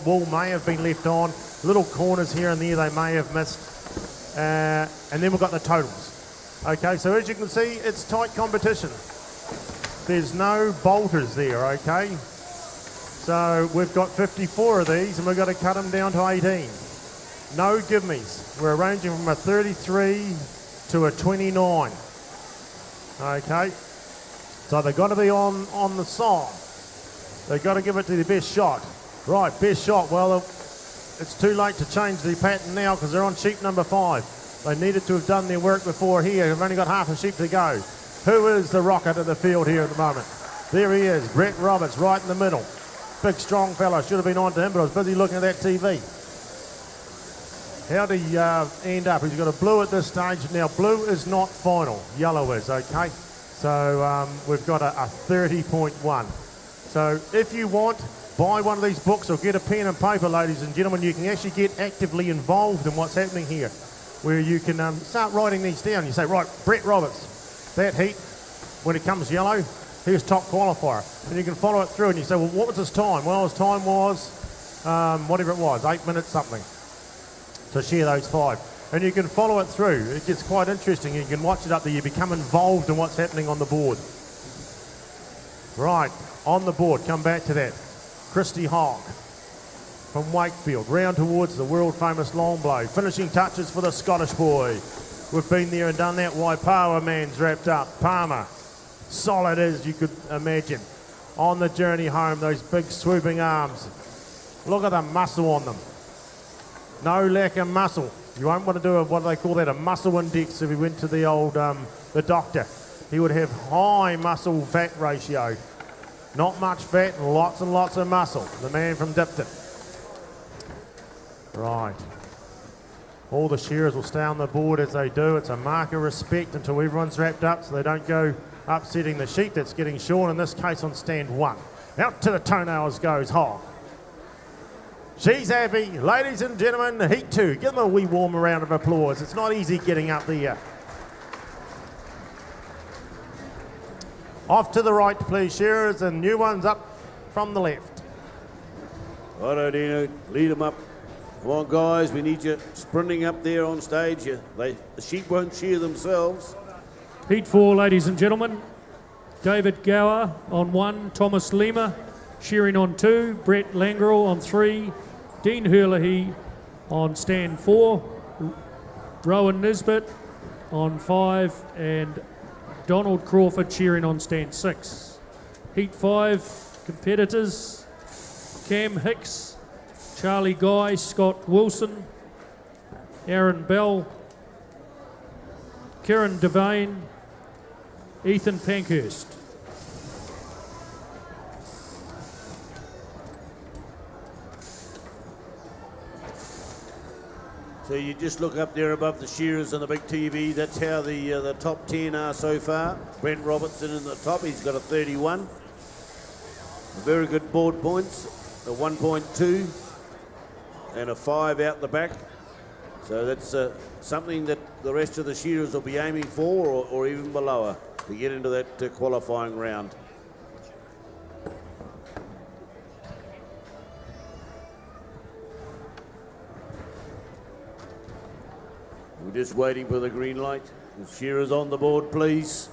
wool may have been left on. Little corners here and there they may have missed. And then we've got the totals. Okay, so as you can see, it's tight competition. There's no bolters there, okay? So we've got 54 of these and we've got to cut them down to 18. No give-me's. We're ranging from a 33 to a 29. Okay? So they've got to be on the song. They've got to give it to their best shot. Right, best shot. Well, it's too late to change the pattern now because they're on sheep number 5. They needed to have done their work before here. They've only got half a sheep to go. Who is the rocket of the field here at the moment? There he is, Brett Roberts, right in the middle. Big, strong fellow. Should have been on to him, but I was busy looking at that TV. How did he end up? He's got a blue at this stage. Now, blue is not final. Yellow is, okay? So we've got a 30.1. So if you want, buy one of these books or get a pen and paper, ladies and gentlemen. You can actually get actively involved in what's happening here, where you can start writing these down. You say, right, Brett Roberts, that heat, when it comes yellow, here's top qualifier. And you can follow it through and you say, well, what was his time? Well, his time was, whatever it was, 8 minutes something. So share those 5. And you can follow it through. It gets quite interesting. You can watch it up there. You become involved in what's happening on the board. Right, on the board, come back to that. Christy Hogg from Wakefield, round towards the world famous long blow. Finishing touches for the Scottish boy. We've been there and done that. Waipawa man's wrapped up. Palmer. Solid as you could imagine. On the journey home, those big swooping arms. Look at the muscle on them. No lack of muscle. You won't want to do what do they call that, a muscle index if he went to the old, the doctor. He would have high muscle fat ratio. Not much fat and lots of muscle. The man from Dipton. Right. All the shearers will stay on the board as they do. It's a mark of respect until everyone's wrapped up so they don't go upsetting the sheep that's getting shorn, in this case on stand 1. Out to the toenails goes Hogg. She's happy. Ladies and gentlemen, heat 2. Give them a wee warm round of applause. It's not easy getting up there. Off to the right, please, shearers, and new ones up from the left. Righto, Dino, lead them up. Come on, guys, we need you sprinting up there on stage. The sheep won't shear themselves. Heat 4, ladies and gentlemen. David Gower on 1, Thomas Lima shearing on 2, Brett Langrel on 3, Dean Hurley on stand 4, Rowan Nisbet on 5, and Donald Crawford shearing on stand 6. Heat 5 competitors: Cam Hicks, Charlie Guy, Scott Wilson, Aaron Bell, Kieran Devane, Ethan Pankhurst. So you just look up there above the shearers on the big TV. That's how the top 10 are so far. Brent Robertson in the top. He's got a 31. Very good board points. A 1.2 and a 5 out the back. So that's something that the rest of the shearers will be aiming for, or even below to get into that qualifying round. We're just waiting for the green light. The shearers on the board, please.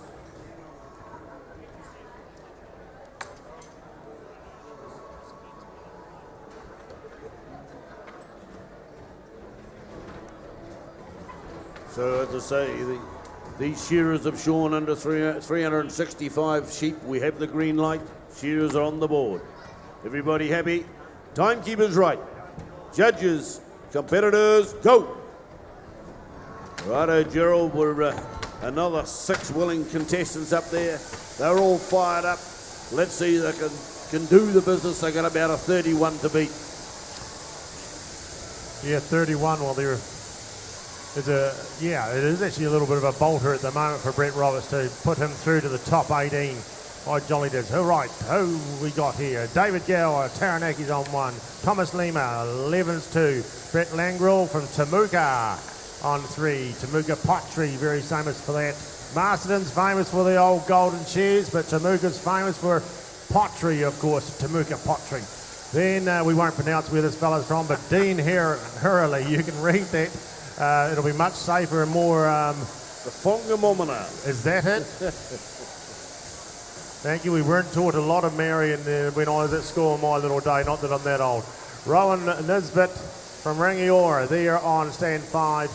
So as I say, the These shearers have shorn under 365 sheep. We have the green light. Shearers are on the board. Everybody happy? Timekeeper's right. Judges, competitors, go! Righto, Gerald, we're another 6 willing contestants up there. They're all fired up. Let's see if they can do the business. They got about a 31 to beat. Yeah, 31. Well, it is actually a little bit of a bolter at the moment for Brett Roberts to put him through to the top 18. Oh, jolly does. All right, who we got here? David Gower, Taranaki's on 1. Thomas Lima, Levens 2. Brett Langrel from Temuka on 3. Temuka Pottery, very famous for that. Masterton's famous for the old Golden Shears, but Temuka's famous for pottery, of course, Temuka Pottery. Then we won't pronounce where this fella's from, but Dean Hurley, you can read that. It'll be much safer and more... the Whangamomana. Is that it? Thank you. We weren't taught a lot of Marion when I was at school in my little day, not that I'm that old. Rowan Nisbet from Rangiora, there on stand 5,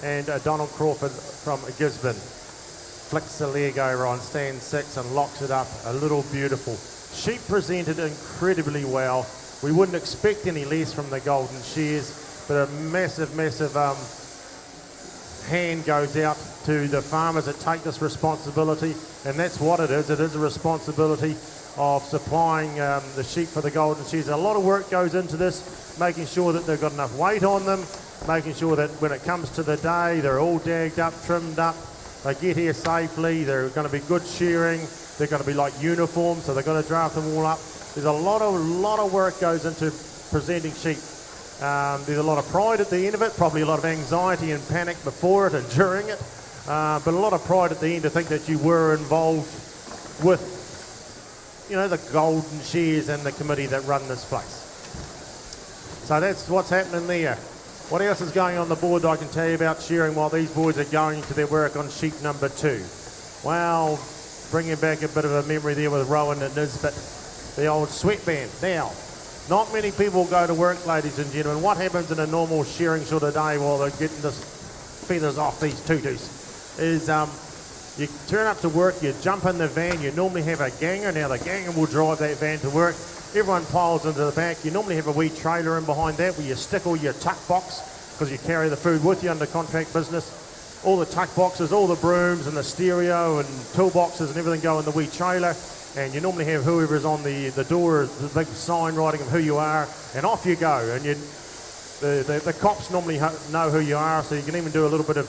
and Donald Crawford from Gisborne. Flicks the leg over on stand 6 and locks it up. A little beautiful. Sheep presented incredibly well. We wouldn't expect any less from the Golden Shears, but a massive hand goes out to the farmers that take this responsibility, and that's what it is. It is a responsibility of supplying the sheep for the Golden Shears. A lot of work goes into this, making sure that they've got enough weight on them, making sure that when it comes to the day, they're all dagged up, trimmed up, they get here safely, they're going to be good shearing, they're going to be like uniform, so they've got to draft them all up. There's a lot of work goes into presenting sheep. There's a lot of pride at the end of it, probably a lot of anxiety and panic before it and during it, but a lot of pride at the end to think that you were involved with, the Golden Shears and the committee that run this place. So that's what's happening there. What else is going on the board that I can tell you about shearing while these boys are going to their work on sheep number 2? Well, bringing back a bit of a memory there with Rowan and Nisbet, the old sweatband. Now, not many people go to work, ladies and gentlemen. What happens in a normal shearing sort of day while they're getting the feathers off these tutus is you turn up to work, you jump in the van, you normally have a ganger. Now the ganger will drive that van to work. Everyone piles into the back. You normally have a wee trailer in behind that where you stick all your tuck box, because you carry the food with you under contract business. All the tuck boxes, all the brooms and the stereo and toolboxes and everything go in the wee trailer. And you normally have whoever's on the door, the big sign writing of who you are, and off you go. And the cops normally know who you are, so you can even do a little bit of,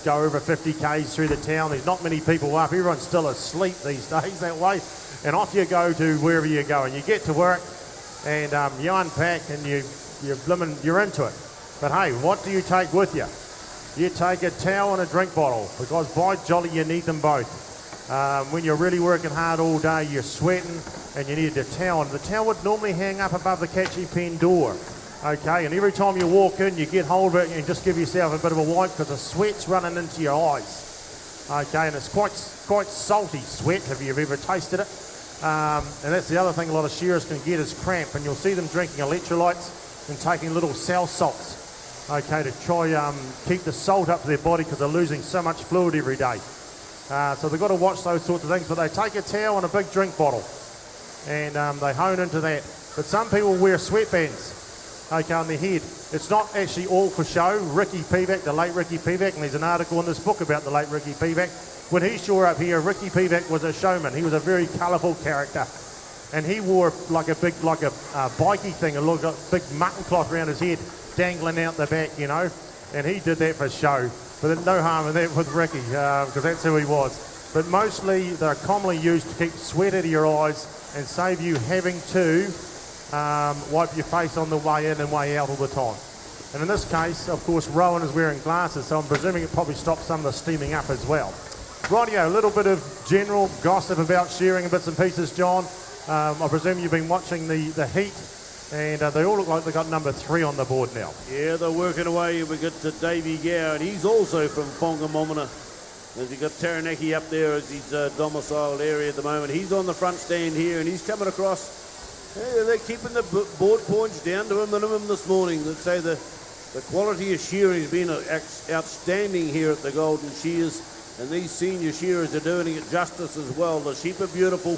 go over 50 k's through the town. There's not many people up. Everyone's still asleep these days that way. And off you go to wherever you go. And you get to work, and you unpack, and you're into it. But hey, what do you take with you? You take a towel and a drink bottle, because by jolly, you need them both. When you're really working hard all day, you're sweating, and you need a towel. And the towel would normally hang up above the catchy pen door. Okay, and every time you walk in, you get hold of it and just give yourself a bit of a wipe, because the sweat's running into your eyes. Okay, and it's quite salty sweat, if you've ever tasted it. And that's the other thing a lot of shearers can get is cramp, and you'll see them drinking electrolytes and taking little cell salts, okay, to try keep the salt up to their body, because they're losing so much fluid every day. So they've got to watch those sorts of things, but they take a towel and a big drink bottle, and they hone into that. But some people wear sweatbands, okay, on their head. It's not actually all for show. Ricky Pivac, the late Ricky Pivac, and there's an article in this book about the late Ricky Pivac. When he shore up here, Ricky Pivac was a showman. He was a very colourful character, and he wore like a bikey thing, a big mutton cloth around his head, dangling out the back, and he did that for show. But there's no harm in that with Ricky, because that's who he was. But mostly they're commonly used to keep sweat out of your eyes and save you having to wipe your face on the way in and way out all the time. And in this case, of course, Rowan is wearing glasses, so I'm presuming it probably stops some of the steaming up as well. Rightio, a little bit of general gossip about shearing and bits and pieces, John. I presume you've been watching the heat, and they all look like they've got number 3 on the board now. Yeah, they're working away. We got Davey Gower, and he's also from Whangamomana. As you got Taranaki up there as his domiciled area at the moment. He's on the front stand here, and he's coming across. Hey, they're keeping the board points down to a minimum this morning. Let's say the quality of shearing has been outstanding here at the Golden Shears. And these senior shearers are doing it justice as well. The sheep are beautiful.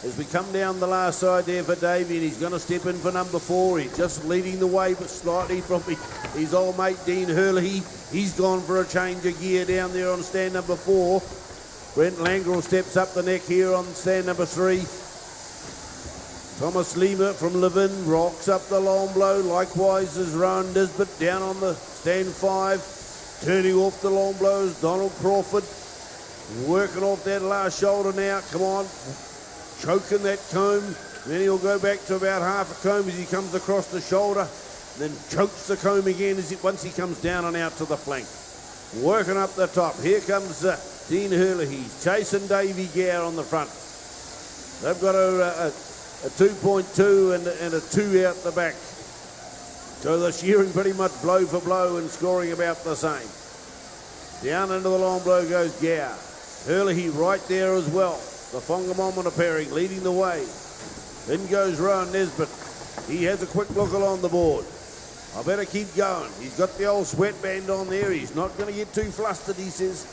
As we come down the last side there for Davey, and he's going to step in for number 4. He's just leading the way, but slightly from his old mate Dean Hurley. He's gone for a change of gear down there on stand number 4. Brent Langrel steps up the neck here on stand number 3. Thomas Lima from Levin rocks up the long blow. Likewise is Rowan Nisbet down on the stand 5. Turning off the long blows, Donald Crawford. Working off that last shoulder now. Come on. Choking that comb. Then he'll go back to about half a comb as he comes across the shoulder. Then chokes the comb again once he comes down and out to the flank. Working up the top. Here comes Dean Hurley. He's chasing Davey Gower on the front. They've got a 2.2 and a 2 out the back. So the shearing pretty much blow for blow and scoring about the same. Down into the long blow goes Gower. Hurley right there as well. The Whangamomana pairing leading the way. Then goes Rowan Nisbet. He has a quick look along the board. I better keep going. He's got the old sweatband on there. He's not going to get too flustered, he says.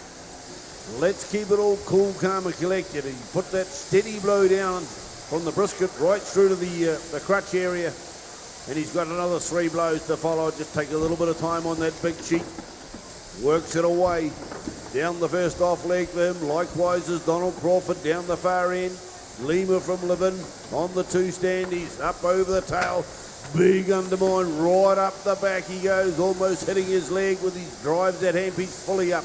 Let's keep it all cool, calm and collected. He put that steady blow down from the brisket right through to the crutch area. And he's got another 3 blows to follow. Just take a little bit of time on that big sheet. Works it away. Down the first off leg for him. Likewise is Donald Crawford down the far end. Lima from Levin on the 2 stand. He's up over the tail. Big undermine right up the back he goes. Almost hitting his leg with his drives that handpiece fully up.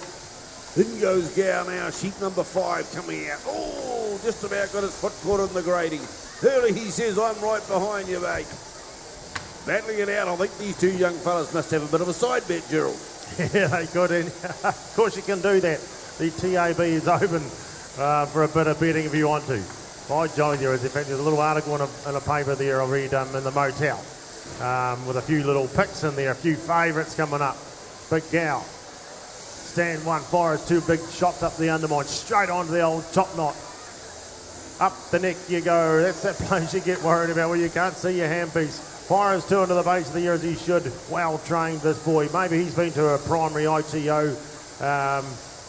In goes Gower now. Sheep number 5 coming out. Oh, just about got his foot caught on the grating. Hurley, he says, I'm right behind you, mate. Battling it out. I think these 2 young fellas must have a bit of a side bet, Gerald. Yeah, they could. And of course, you can do that. The TAB is open for a bit of betting if you want to. By jolly, there is. In fact, there's a little article in a paper there I read in the motel with a few little picks in there, a few favourites coming up. Big Gower. Stand 1 fires 2 big shots up the undermine, straight onto the old top knot. Up the neck you go. That's that place you get worried about where you can't see your handpiece. Fires 2 into the base of the ear as he should. Well trained, this boy. Maybe he's been to a primary ITO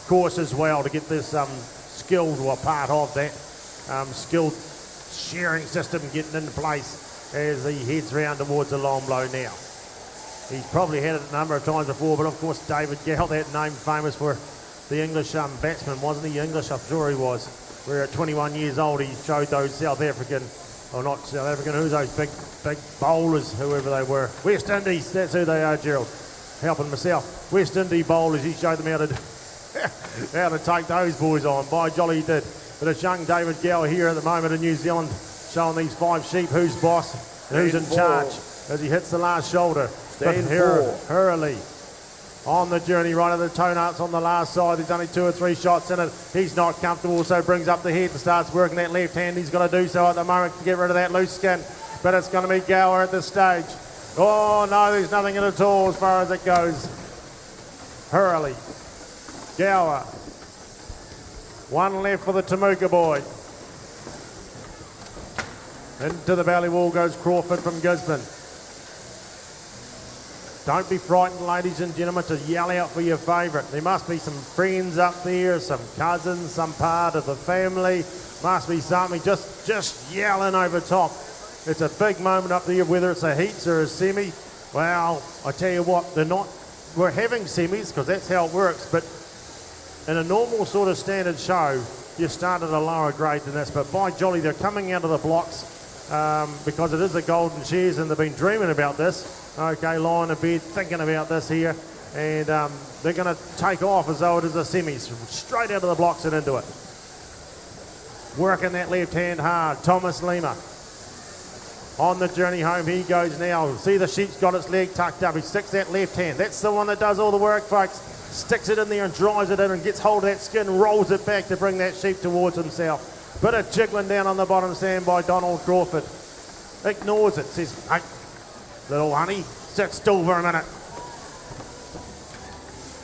course as well to get this skilled, or part of that skilled shearing system getting into place as he heads round towards the long blow now. He's probably had it a number of times before, but of course David Gower, that name famous for the English batsman, wasn't he? English, I'm sure he was. Where at 21 years old he showed those South African, or not South African, who's those big bowlers, whoever they were. West Indies, that's who they are, Gerald. Helping myself. West Indies bowlers, he showed them how to take those boys on. By jolly he did. But it's young David Gower here at the moment in New Zealand, showing these 5 sheep who's boss and who's in charge as he hits the last shoulder. Stand 4. Hurley on the journey, right at the toe nuts on the last side. There's only 2 or 3 shots in it. He's not comfortable, so brings up the head and starts working that left hand. He's got to do so at the moment to get rid of that loose skin. But it's going to be Gower at this stage. Oh no, there's nothing in it at all as far as it goes. Hurley, Gower. 1 left for the Temuka boy. Into the belly wall goes Crawford from Gisborne. Don't be frightened, ladies and gentlemen, to yell out for your favourite. There must be some friends up there, some cousins, some part of the family. Must be something. Just yelling over top. It's a big moment up there, whether it's a heats or a semi. Well, I tell you what, we're having semis because that's how it works, but in a normal sort of standard show, you start at a lower grade than this. But by jolly, they're coming out of the blocks because it is a Golden Shears and they've been dreaming about this. Okay, lying in bed, thinking about this here. And they're going to take off as though it is a semis, straight out of the blocks and into it. Working that left hand hard, Thomas Lima. On the journey home, he goes now. See, the sheep's got its leg tucked up. He sticks that left hand. That's the one that does all the work, folks. Sticks it in there and drives it in and gets hold of that skin, rolls it back to bring that sheep towards himself. Bit of jiggling down on the bottom stand by Donald Crawford. Ignores it, says, hey, little honey, sit still for a minute.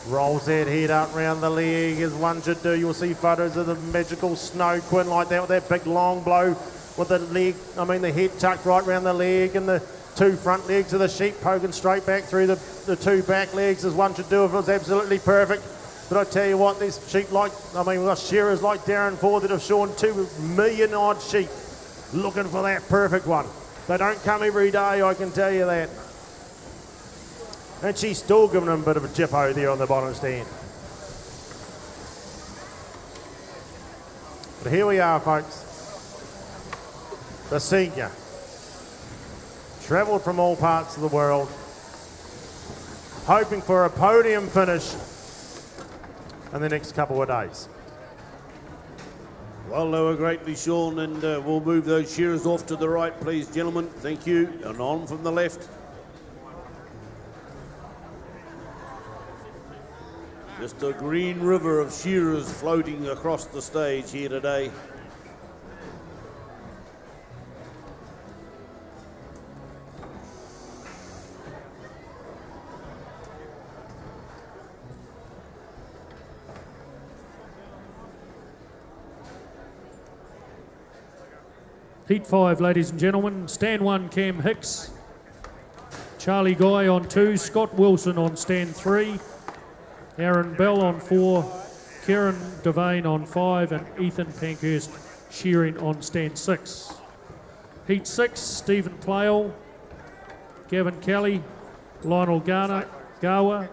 Rolls that head up round the leg as one should do. You'll see photos of the magical snow quin like that with that big long blow with the leg, the head tucked right round the leg and the 2 front legs of the sheep poking straight back through the 2 back legs as one should do if it was absolutely perfect. But I tell you what, there's sheep like, we've got shearers like Darren Ford that have shorn 2 million odd sheep looking for that perfect one. They don't come every day, I can tell you that. And she's still giving them a bit of a jippo there on the bottom stand. But here we are, folks. The senior. Travelled from all parts of the world, hoping for a podium finish in the next couple of days. Well, they were greatly shorn, and we'll move those shearers off to the right, please, gentlemen. Thank you. And on from the left. Just a green river of shearers floating across the stage here today. Heat 5, ladies and gentlemen. Stand 1, Cam Hicks. Charlie Guy on 2. Scott Wilson on stand 3. Aaron Bell on 4. Kieran Devane on 5. And Ethan Pankhurst shearing on stand 6. Heat 6, Stephen Plale, Gavin Kelly, Lionel Gawa,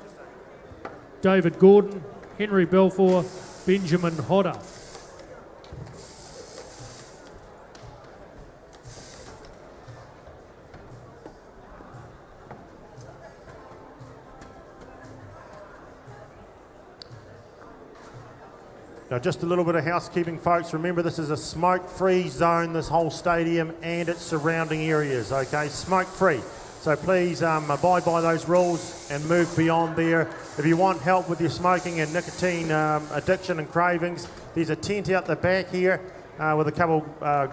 David Gordon, Henry Belfour, Benjamin Hodder. Now, just a little bit of housekeeping, folks. Remember, this is a smoke-free zone, this whole stadium and its surrounding areas, okay? Smoke-free. So please abide by those rules and move beyond there. If you want help with your smoking and nicotine addiction and cravings, there's a tent out the back here with a couple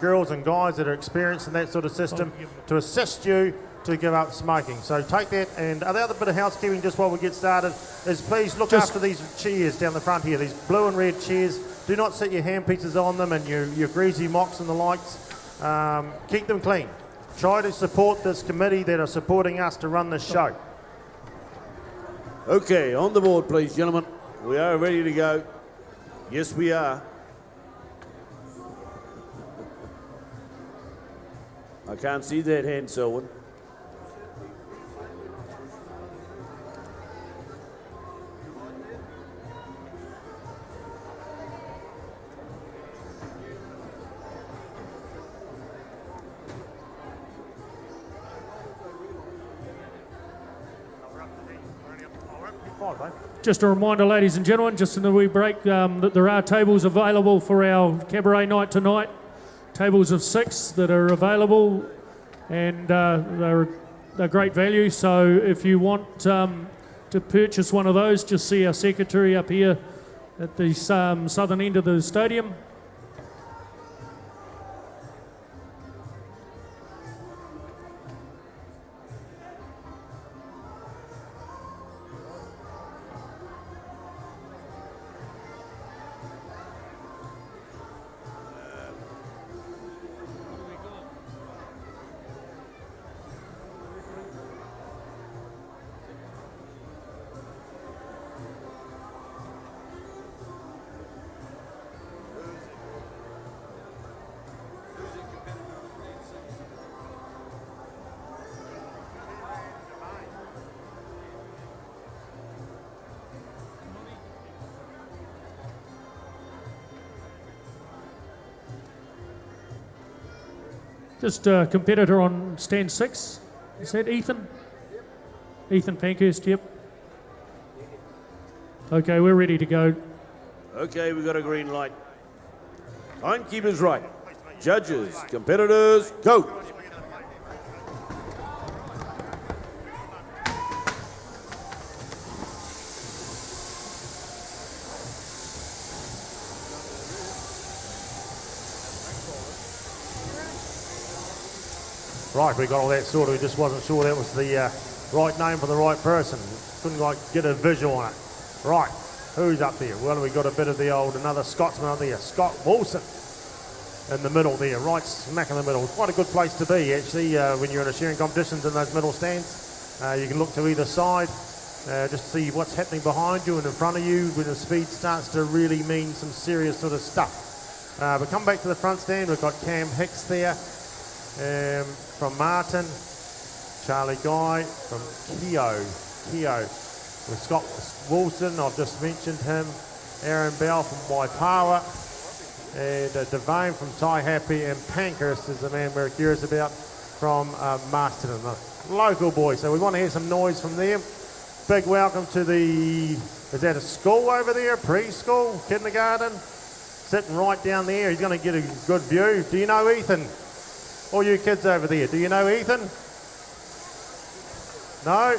girls and guys that are experienced in that sort of system to assist you to give up smoking. So take that, and the other bit of housekeeping just while we get started is please look after these chairs down the front here, these blue and red chairs. Do not set your hand pieces on them and your greasy mocks and the likes. Keep them clean. Try to support this committee that are supporting us to run this show. Okay, on the board, please, gentlemen. We are ready to go. Yes, we are. I can't see that hand, Selwyn. Just a reminder, ladies and gentlemen, just in the wee break, that there are tables available for our cabaret night tonight. Tables of 6 that are available, and they're great value. So if you want to purchase one of those, just see our secretary up here at the southern end of the stadium. Just a competitor on stand 6. Is that Ethan? Ethan Pankhurst, yep. Okay, we're ready to go. Okay, we've got a green light. Timekeepers right. Judges, competitors, go. Right, we got all that sorted. We just wasn't sure that was the right name for the right person. Couldn't get a visual on it. Right, who's up there? Well, we got a bit of another Scotsman up there, Scott Wilson, in the middle there, right smack in the middle. Quite a good place to be, actually, when you're in a shearing competitions in those middle stands. You can look to either side just see what's happening behind you and in front of you when the speed starts to really mean some serious sort of stuff. But come back to the front stand. We've got Cam Hicks there from Martin, Charlie Guy from Keogh. We've Scott Wilson, I've just mentioned him, Aaron Bale from Wairarapa, and Devane from Tai Happy, and Pankhurst is the man we're curious about from Masterton, the local boy. So we want to hear some noise from them. Big welcome to the, is that a school over there, preschool, kindergarten? Sitting right down there, he's going to get a good view. Do you know Ethan? All you kids over there, do you know Ethan? No?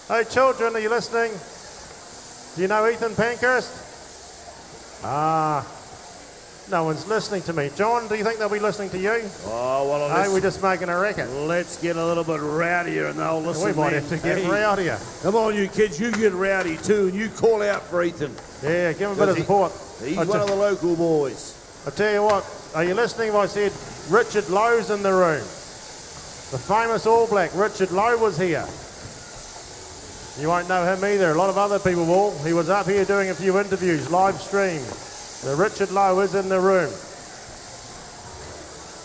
Hey children, are you listening? Do you know Ethan Pankhurst? No one's listening to me. John, do you think they'll be listening to you? Oh, well, Hey, we're just making a record. let's get a little bit rowdier and they'll listen. We might then. have to get Hey, rowdier. Come on, you kids, you get rowdy too, and you call out for Ethan. Yeah, give him a bit of support. He's I one of the local boys. tell you what, are you listening if I said Richard Lowe's in the room? The famous All Black, Richard Lowe was here. You won't know him either. A lot of other people will. He was up here doing a few interviews, live stream. The Richard Lowe is in the room.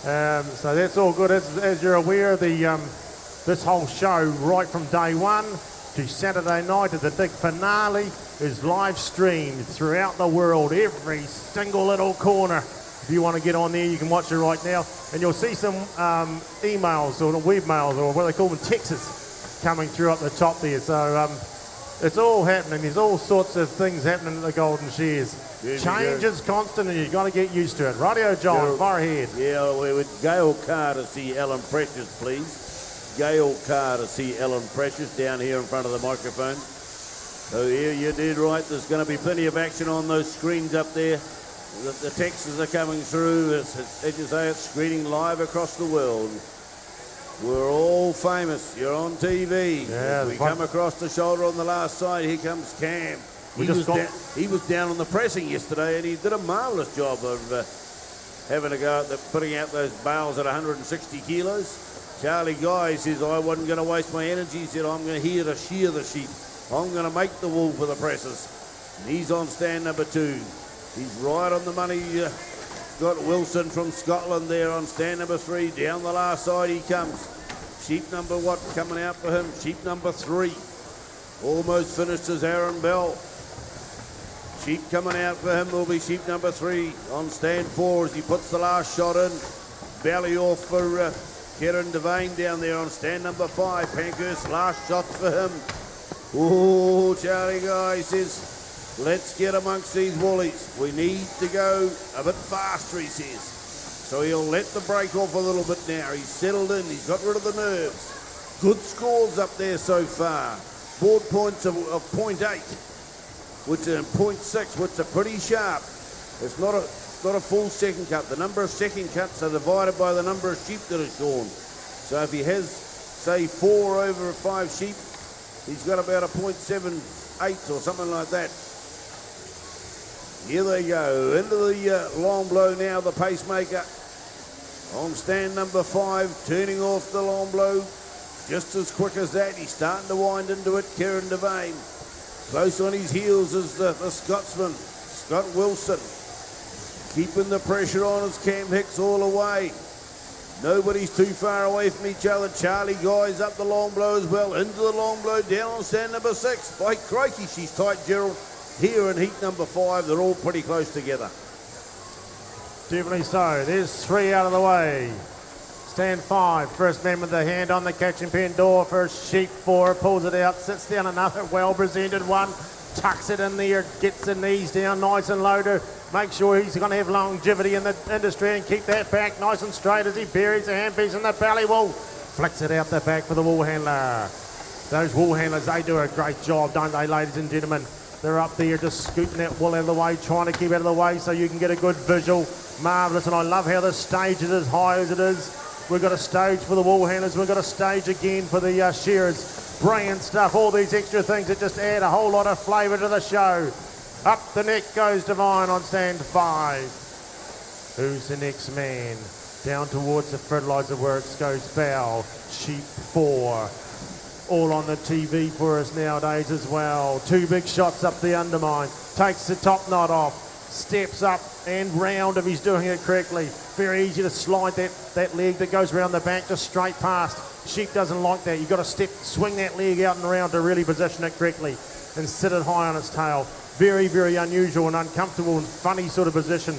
So that's all good. As you're aware, this whole show, right from day one to Saturday night at the big finale, is live streamed throughout the world, every single little corner. If you want to get on there, you can watch it right now. And you'll see some emails or webmails or what they call them, texts coming through up the top there. So it's all happening. There's all sorts of things happening at the Golden Shears. Change is constant and you've got to get used to it. Rightio, John, far ahead. Yeah, we would Gail Carr to see Alan Precious, please. Gail Carr to see Alan Precious down here in front of the microphone. So here you did right. There's going to be plenty of action on those screens up there. The texts are coming through. As you say, it's screening live across the world. We're all famous. You're on TV. Yeah, As we come across the shoulder on the last side, here comes Cam. He was down on the pressing yesterday, and he did a marvellous job of having a go at putting out those bales at 160 kilos. Charlie Guy says, I wasn't going to waste my energy. He said, I'm here to shear the sheep. I'm going to make the wool for the presses. And he's on stand number 2. He's right on the money. Got Wilson from Scotland there on stand number 3. Down the last side he comes. Sheep number what coming out for him? Sheep number 3. Almost finished as Aaron Bell. Sheep coming out for him will be sheep number 3 on stand 4 as he puts the last shot in. Belly off for Kieran Devane down there on stand number 5. Pankhurst, last shot for him. Oh, Charlie Guy says, let's get amongst these woolies. We need to go a bit faster, he says. So he'll let the brake off a little bit now. He's settled in. He's got rid of the nerves. Good scores up there so far. Board points of 0.8. Which are 0.6, which are pretty sharp. It's not a full second cut. The number of second cuts are divided by the number of sheep that are shorn. So if he has, say, 4 over 5 sheep, he's got about a 0.78 or something like that. Here they go, into the long blow now, the pacemaker. On stand number 5, turning off the long blow. Just as quick as that, he's starting to wind into it, Kieran Devane. Close on his heels is the Scotsman, Scott Wilson. Keeping the pressure on as Cam Hicks all the way. Nobody's too far away from each other. Charlie Guy's up the long blow as well. Into the long blow, down on stand number 6. By crikey, she's tight, Gerald. Here in heat number 5, they're all pretty close together. Definitely so. There's 3 out of the way. Stand 5. First man with the hand on the catching pen door for sheep 4. Pulls it out, sits down another well presented one. Tucks it in there, gets the knees down nice and low to make sure he's going to have longevity in the industry and keep that back nice and straight as he buries the handpiece in the belly wool. Flicks it out the back for the wool handler. Those wool handlers, they do a great job, don't they, ladies and gentlemen? They're up there just scooting that wool out of the way, trying to keep it out of the way so you can get a good visual. Marvellous, and I love how the stage is as high as it is. We've got a stage for the wool handlers. We've got a stage again for the shearers. Brilliant stuff. All these extra things that just add a whole lot of flavour to the show. Up the neck goes Devine on stand 5. Who's the next man? Down towards the fertiliser works goes Bale. Sheep 4. all on the TV for us nowadays as well. 2 big shots up the undermine, takes the top knot off, steps up and round if he's doing it correctly. Very easy to slide that leg that goes around the back just straight past. Sheep doesn't like that. You've got to swing that leg out and around to really position it correctly and sit it high on its tail. Very, very unusual and uncomfortable and funny sort of position.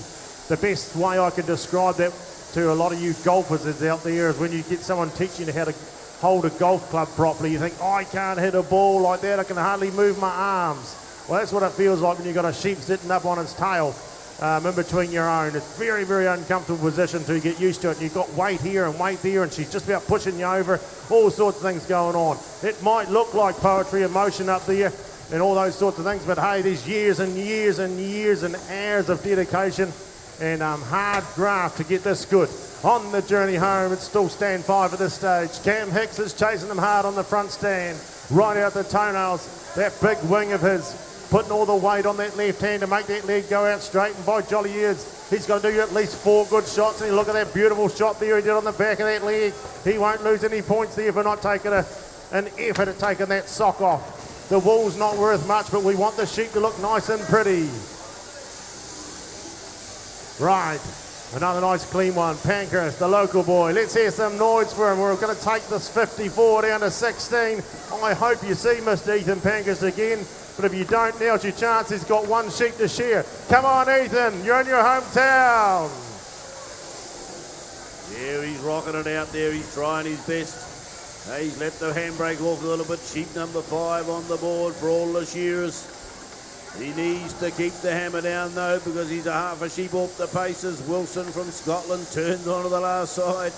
The best way I could describe that to a lot of you golfers is out there is when you get someone teaching you how to hold a golf club properly. You think, oh, I can't hit a ball like that. I can hardly move my arms. Well, that's what it feels like when you've got a sheep sitting up on its tail in between your own. It's very, very uncomfortable position to get used to it. And you've got weight here and weight there, and she's just about pushing you over. All sorts of things going on. It might look like poetry and motion up there and all those sorts of things, but hey, there's years and years and years and hours of dedication and hard graft to get this good. On the journey home, it's still stand 5 at this stage. Cam Hicks is chasing them hard on the front stand. Right out the toenails, that big wing of his, putting all the weight on that left hand to make that leg go out straight. And by jolly years, he's going to do at least 4 good shots. And look at that beautiful shot there he did on the back of that leg. He won't lose any points there for not taking an effort at taking that sock off. The wool's not worth much, but we want the sheep to look nice and pretty. Right, another nice clean one. Pankhurst, the local boy. Let's hear some noise for him. We're going to take this 54 down to 16. I hope you see Mr. Ethan Pankhurst again, but if you don't, now's your chance. He's got 1 sheep to share. Come on, Ethan, you're in your hometown. Yeah, he's rocking it out there. He's trying his best. He's let the handbrake off a little bit. Sheep number 5 on the board for all the shearers. He needs to keep the hammer down though, because he's a half a sheep off the paces. Wilson from Scotland turns onto the last side.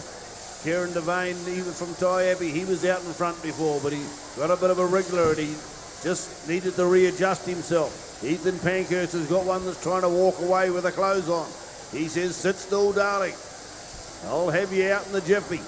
Kieran Devane, he was from Tyapi. He was out in front before, but he got a bit of a wriggler and he just needed to readjust himself. Ethan Pankhurst has got one that's trying to walk away with the clothes on. He says, sit still, darling. I'll have you out in the jiffy.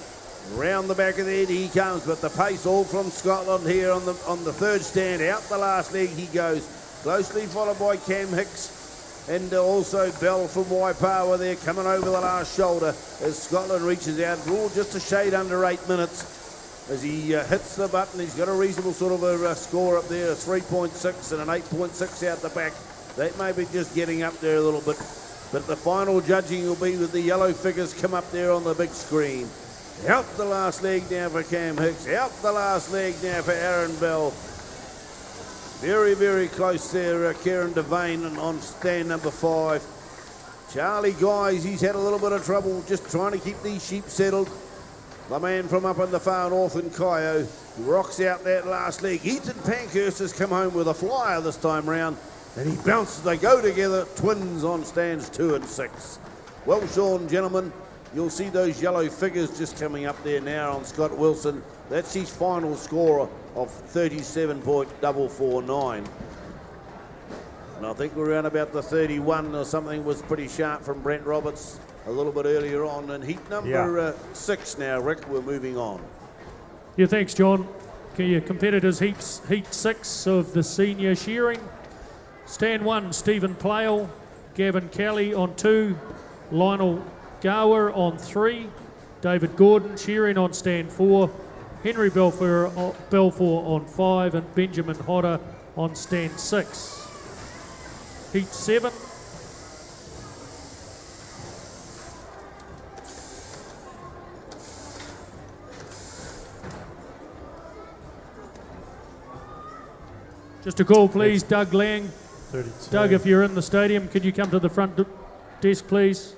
Round the back of the head he comes, but the pace all from Scotland here on the 3rd stand. Out the last leg he goes. Closely followed by Cam Hicks and also Bale from Wairarapa there coming over the last shoulder as Scotland reaches out. All just a shade under 8 minutes as he hits the button. He's got a reasonable sort of a score up there, a 3.6 and an 8.6 out the back. That may be just getting up there a little bit, but the final judging will be with the yellow figures come up there on the big screen. Out the last leg now for Cam Hicks. Out the last leg now for Aaron Bell. Very, very close there, Kieran Devane on stand number 5. Charlie Guys, he's had a little bit of trouble just trying to keep these sheep settled. The man from up in the far north in Kaio rocks out that last leg. Ethan Pankhurst has come home with a flyer this time round, and he bounces. They go together, twins on stands 2 and 6. Well, Sean, gentlemen, you'll see those yellow figures just coming up there now on Scott Wilson. That's his final score of 37.449. And I think we're around about the 31 or something was pretty sharp from Brent Roberts a little bit earlier on. And heat number 6 now, Rick, we're moving on. Yeah, thanks, John. Okay, your competitors, heat 6 of the senior shearing. Stand 1, Stephen Plale, Gavin Kelly on 2, Lionel Gower on 3, David Gordon shearing on stand 4, Henry Belfour on 5, and Benjamin Hodder on stand 6. Heat 7. Just a call, please, Doug Lang. 32. Doug, if you're in the stadium, could you come to the front desk, please?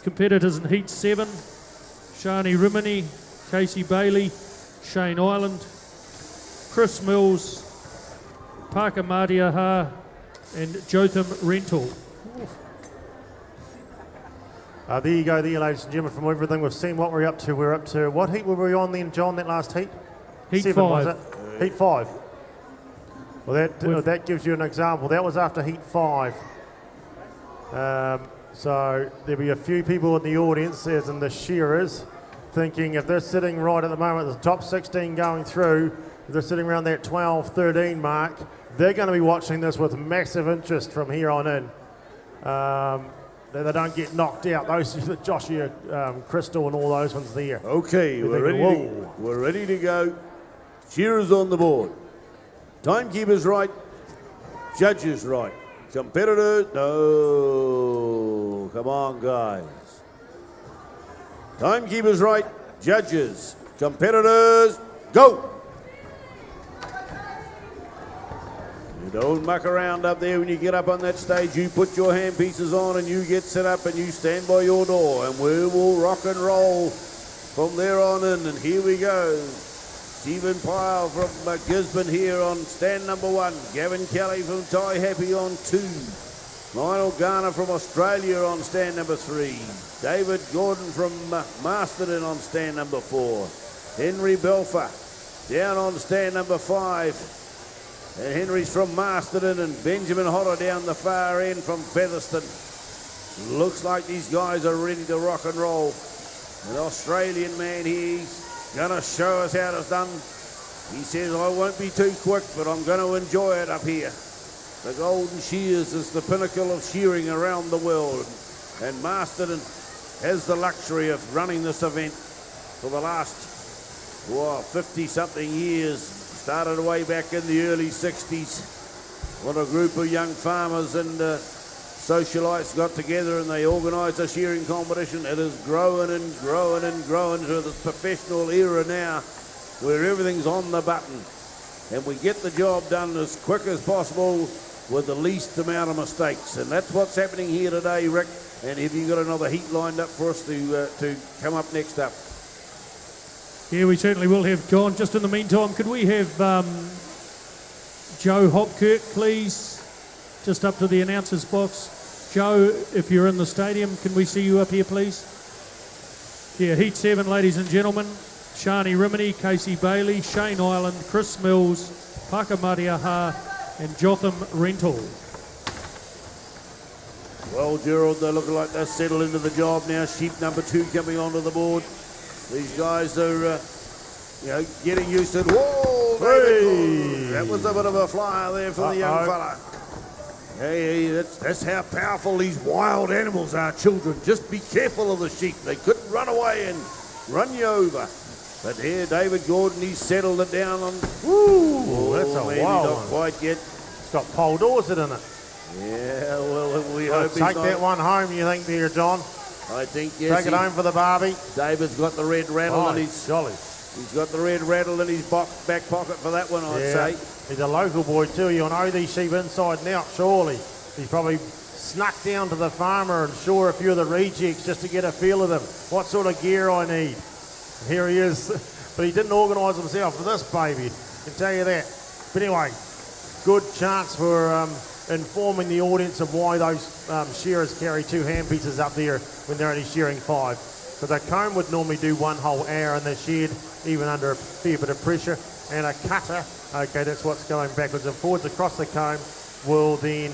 Competitors in Heat 7, Shani Rimini, Casey Bailey, Shane Ireland, Chris Mills, Parker Madiaha, and Jotham Rental. There you go there, ladies and gentlemen, from everything we've seen, what we're up to. We're up to, what heat were we on then, John, that last heat? Heat 7, 5. was it? Heat 5. Well, that gives you an example. That was after heat 5. So there'll be a few people in the audience, as in the shearers, thinking if they're sitting right at the moment, the top 16 going through, if they're sitting around that 12, 13 mark, they're going to be watching this with massive interest from here on in. They don't get knocked out. Those, Joshua, Crystal and all those ones there. Okay, we're ready to go. Shearers on the board. Timekeepers right. Judges right. Competitors, no. Come on, guys. Timekeepers right. Judges. Competitors, go. You don't muck around up there when you get up on that stage. You put your handpieces on and you get set up and you stand by your door, and we will rock and roll from there on in. And here we go. Stephen Pyle from Gisborne here on stand number 1. Gavin Kelly from Tai Happy on 2. Lionel Garner from Australia on stand number 3. David Gordon from Masterton on stand number 4. Henry Belfer down on stand number 5. And Henry's from Masterton, and Benjamin Hodder down the far end from Featherston. Looks like these guys are ready to rock and roll. An Australian man here, he's gonna show us how it's done. He says, I won't be too quick, but I'm going to enjoy it up here. The Golden Shears is the pinnacle of shearing around the world, and Masterton has the luxury of running this event for the last 50-something years. Started way back in the early 60s when a group of young farmers and socialites got together and they organised a shearing competition. It is growing and growing and growing to the professional era now, where everything's on the button and we get the job done as quick as possible with the least amount of mistakes. And that's what's happening here today, Rick. And have you got another heat lined up for us to come up next up? Yeah, we certainly will have, John. Just in the meantime, could we have Joe Hopkirk, please, just up to the announcer's box? Joe, if you're in the stadium, can we see you up here, please? Yeah, Heat 7, ladies and gentlemen. Shani Rimini, Casey Bailey, Shane Island, Chris Mills, Paka Mariaha, and Jotham Rental. Well, Gerald, they look like they're settled into the job now. Sheep number 2 coming onto the board. These guys are, getting used to it. Whoa, Hey! that was a bit of a flyer there for the young fella. Hey, that's how powerful these wild animals are, children. Just be careful of the sheep. They couldn't run away and run you over. But here, David Gordon, he's settled it down on... Ooh, that's a maybe wild not one. quite yet. It's got Pole Dorset in it. Yeah, well, we Well, hope he's take not. that one home, you think, there, John? I think, yes. Take it home for the Barbie. David's got the red rattle in Oh, his... jolly. He's got the red rattle in his back pocket for that one, I'd say. He's a local boy too. You'll know these sheep inside and out, surely. He's probably snuck down to the farmer and saw a few of the rejects just to get a feel of them. What sort of gear I need. And here he is. But he didn't organise himself for this baby, I can tell you that. But anyway, good chance for informing the audience of why those shearers carry 2 handpieces up there when they're only shearing 5. Because a comb would normally do 1 whole hour in the shed, even under a fair bit of pressure. And a cutter, okay, that's what's going backwards and forwards across the comb, will then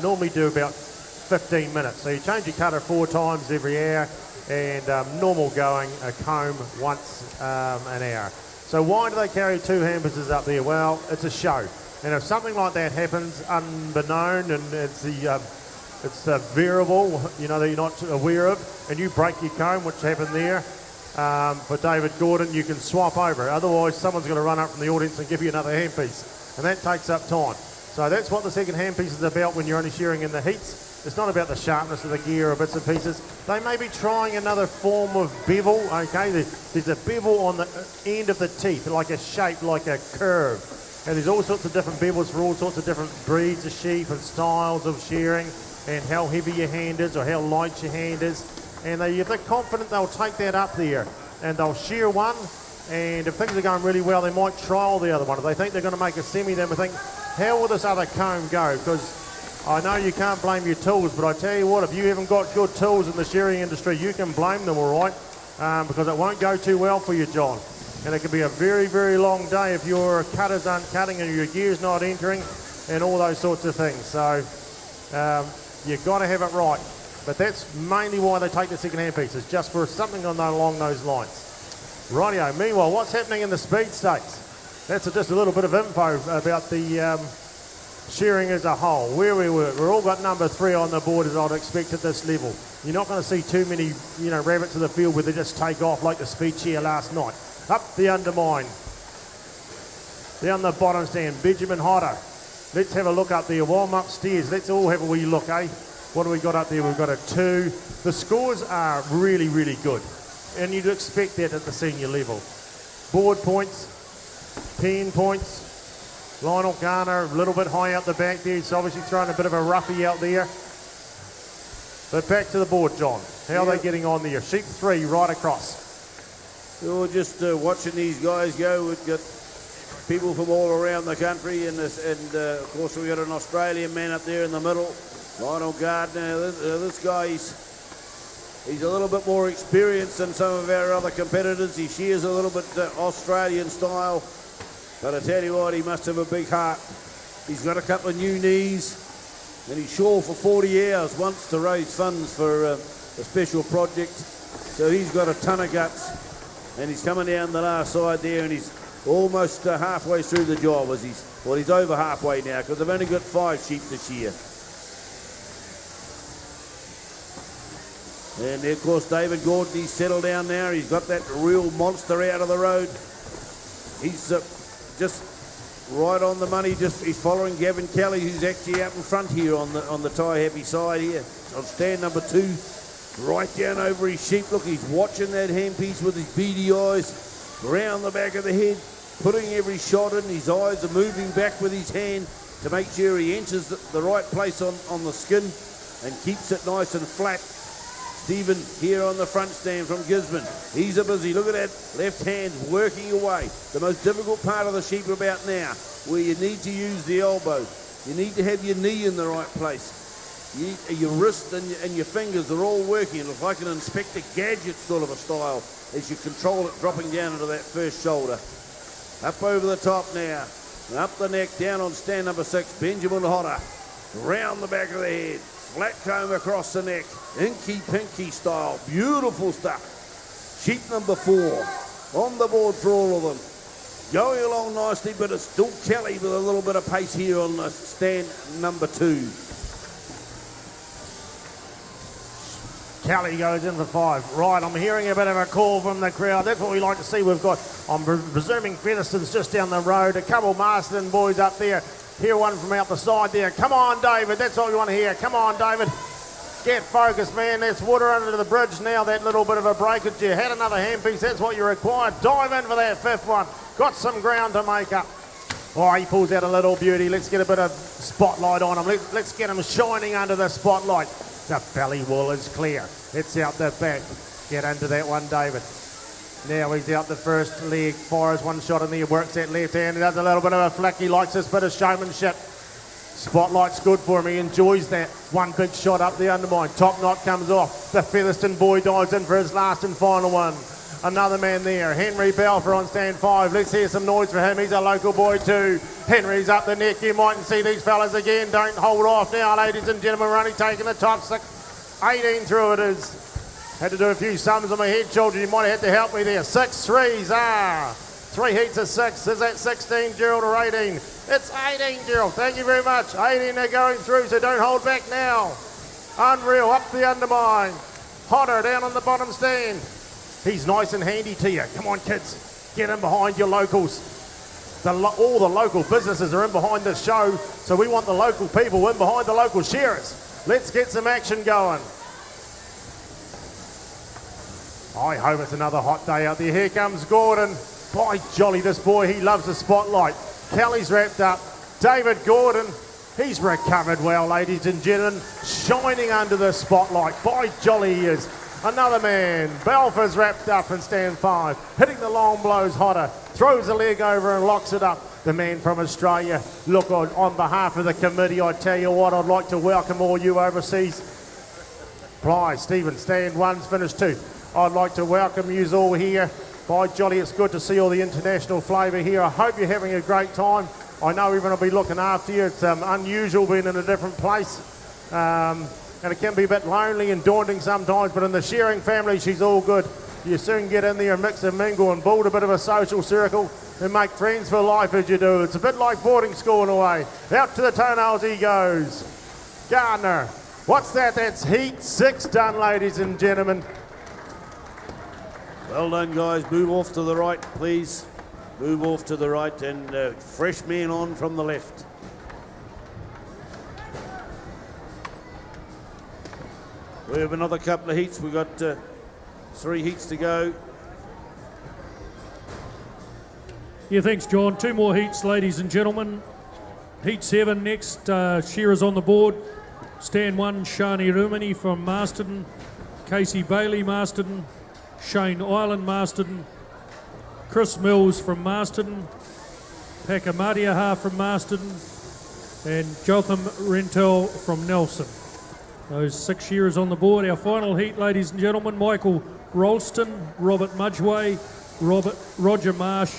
normally do about 15 minutes. So you change your cutter 4 times every hour, and normal going, a comb once an hour. So why do they carry 2 handpieces up there? Well, it's a show. And if something like that happens unbeknown and it's a variable, that you're not aware of, and you break your comb, which happened there, for David Gordon, you can swap over. Otherwise, someone's going to run up from the audience and give you another handpiece, and that takes up time. So that's what the second handpiece is about when you're only shearing in the heats. It's not about the sharpness of the gear or bits and pieces. They may be trying another form of bevel, okay? There's a bevel on the end of the teeth, like a shape, like a curve. And there's all sorts of different bevels for all sorts of different breeds of sheep and styles of shearing, and how heavy your hand is or how light your hand is. And if they're confident, they'll take that up there and they'll shear one, and if things are going really well, they might trial the other one. If they think they're going to make a semi, then we think, how will this other comb go? Because I know you can't blame your tools, but I tell you what, if you haven't got good tools in the shearing industry, you can blame them, all right, because it won't go too well for you, John. And it could be a very, very long day if your cutters aren't cutting and your gear's not entering and all those sorts of things. So you've got to have it right. But that's mainly why they take the second hand pieces, just for something along those lines. Rightio. Meanwhile, what's happening in the speed stakes? That's just a little bit of info about the shearing as a whole. Where we were, we've all got number 3 on the board, as I'd expect at this level. You're not going to see too many, rabbits in the field where they just take off like the speed shear last night. Up the undermine. Down the bottom stand, Benjamin Hodder. Let's have a look up there. While I'm upstairs, let's all have a wee look, eh? What do we got up there? We've got a 2. The scores are really, really good. And you'd expect that at the senior level. Board points, pen points. Lionel Garner, a little bit high out the back there. He's obviously throwing a bit of a roughie out there. But back to the board, John. How are they getting on there? Sheep 3 right across. You're just watching these guys go. We've got people from all around the country, and of course we've got an Australian man up there in the middle, Lionel Gardner. This guy, he's a little bit more experienced than some of our other competitors. He shears a little bit Australian style, but I tell you what, he must have a big heart. He's got a couple of new knees, and he's shore for 40 hours once to raise funds for a special project. So he's got a ton of guts, and he's coming down the last side there, and he's almost halfway through the job. He's over halfway now, because they've only got 5 sheep this year. And of course David Gordon, he's settled down now. He's got that real monster out of the road. He's just right on the money. He's following Gavin Kelly, who's actually out in front here on the Tie Happy side here on stand number 2, right down over his sheep. Look, he's watching that handpiece with his beady eyes round the back of the head, putting every shot in. His eyes are moving back with his hand to make sure he enters the right place on the skin and keeps it nice and flat. Stephen here on the front stand from Gisborne. He's a busy. Look at that left hand working away. The most difficult part of the sheep about now, where you need to use the elbow. You need to have your knee in the right place. Your wrist and your fingers are all working. It's like an Inspector Gadget sort of a style as you control it dropping down into that first shoulder. Up over the top now. And up the neck, down on stand number 6, Benjamin Hodder. Round the back of the head. Flat comb across the neck. Inky Pinky style. Beautiful stuff. Sheep number 4 on the board for all of them. Going along nicely, but it's still Kelly with a little bit of pace here on stand number 2. Kelly goes in for 5. Right, I'm hearing a bit of a call from the crowd. That's what we like to see. We've got, I'm presuming Featherston's just down the road. A couple Masterton boys up there. Hear one from out the side there. Come on, David. That's what we want to hear. Come on, David. Get focused, man. There's water under the bridge now. That little bit of a breakage. You had another handpiece. That's what you required. Dive in for that 5th one. Got some ground to make up. Oh, he pulls out a little beauty. Let's get a bit of spotlight on him. Let's get him shining under the spotlight. The belly wall is clear. It's out the back. Get into that one, David. Now he's out the first leg. Fires one shot in there. Works that left hand. He does a little bit of a flick. He likes this bit of showmanship. Spotlight's good for him. He enjoys that. One big shot up the undermine. Top knot comes off. The Featherston boy dives in for his last and final one. Another man there. Henry Balfour on stand 5. Let's hear some noise for him. He's a local boy too. Henry's up the neck. You mightn't see these fellas again. Don't hold off now, ladies and gentlemen. We're only taking the top 6. 18 through it is. Had to do a few sums on my head, children. You might have to help me there. 6 threes are. 3 heats of 6. Is that 16, Gerald, or 18? It's 18, Gerald. Thank you very much. 18 are going through, so don't hold back now. Unreal. Up the undermine. Hodder down on the bottom stand. He's nice and handy to you. Come on, kids. Get in behind your locals. All the local businesses are in behind this show, so we want the local people in behind the local shearers. Let's get some action going. I hope it's another hot day out there. Here comes Gordon. By jolly, this boy, he loves the spotlight. Kelly's wrapped up. David Gordon, he's recovered well, ladies and gentlemen. Shining under the spotlight. By jolly, he is. Another man, Balfour's wrapped up in stand 5. Hitting the long blows. Hodder throws a leg over and locks it up. The man from Australia. Look, on behalf of the committee, I tell you what, I'd like to welcome all you overseas. Bly, Stephen, stand 1's finished 2. I'd like to welcome you all here. By jolly, it's good to see all the international flavour here. I hope you're having a great time. I know everyone will be looking after you. It's unusual being in a different place. And it can be a bit lonely and daunting sometimes, but in the Shearing family, she's all good. You soon get in there and mix and mingle and build a bit of a social circle and make friends for life as you do. It's a bit like boarding school in a way. Out to the toenails he goes. Gardner. What's that? That's heat 6 done, ladies and gentlemen. Well done, guys. Move off to the right, please. move off to the right, and fresh men on from the left. We have another couple of heats. We've got 3 heats to go. Yeah, thanks, John. 2 more heats, ladies and gentlemen. Heat 7 next. Shearers on the board. Stand 1, Shani Rumini from Masterton. Casey Bailey, Masterton. Shane Island, Masterton. Chris Mills from Masterton. Paka Matiaha from Masterton. And Jotham Rentel from Nelson. Those 6 shearers on the board. Our final heat, ladies and gentlemen. Michael Ralston, Robert Mudgeway, Roger Marsh,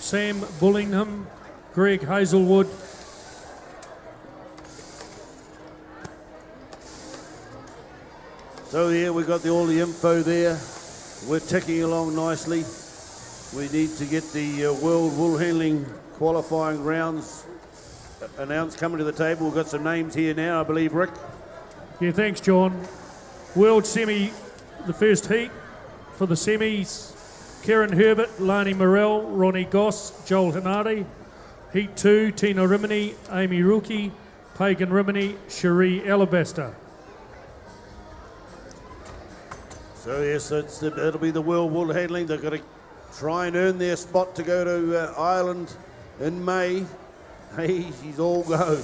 Sam Bullingham, Greg Hazelwood. So yeah, we've got all the info there. We're ticking along nicely. We need to get the World Woolhandling qualifying rounds announced, coming to the table. We've got some names here now, I believe, Rick. Yeah, thanks, John. World semi, the first heat for the semis. Karen Herbert, Lani Morell, Ronnie Goss, Joel Hanade. Heat 2, Tina Rimini, Amy Ruki, Pagan Rimini, Cherie Alabaster. So yes, it'll be the World Woolhandling. They've got to try and earn their spot to go to Ireland in May. Hey, she's all go.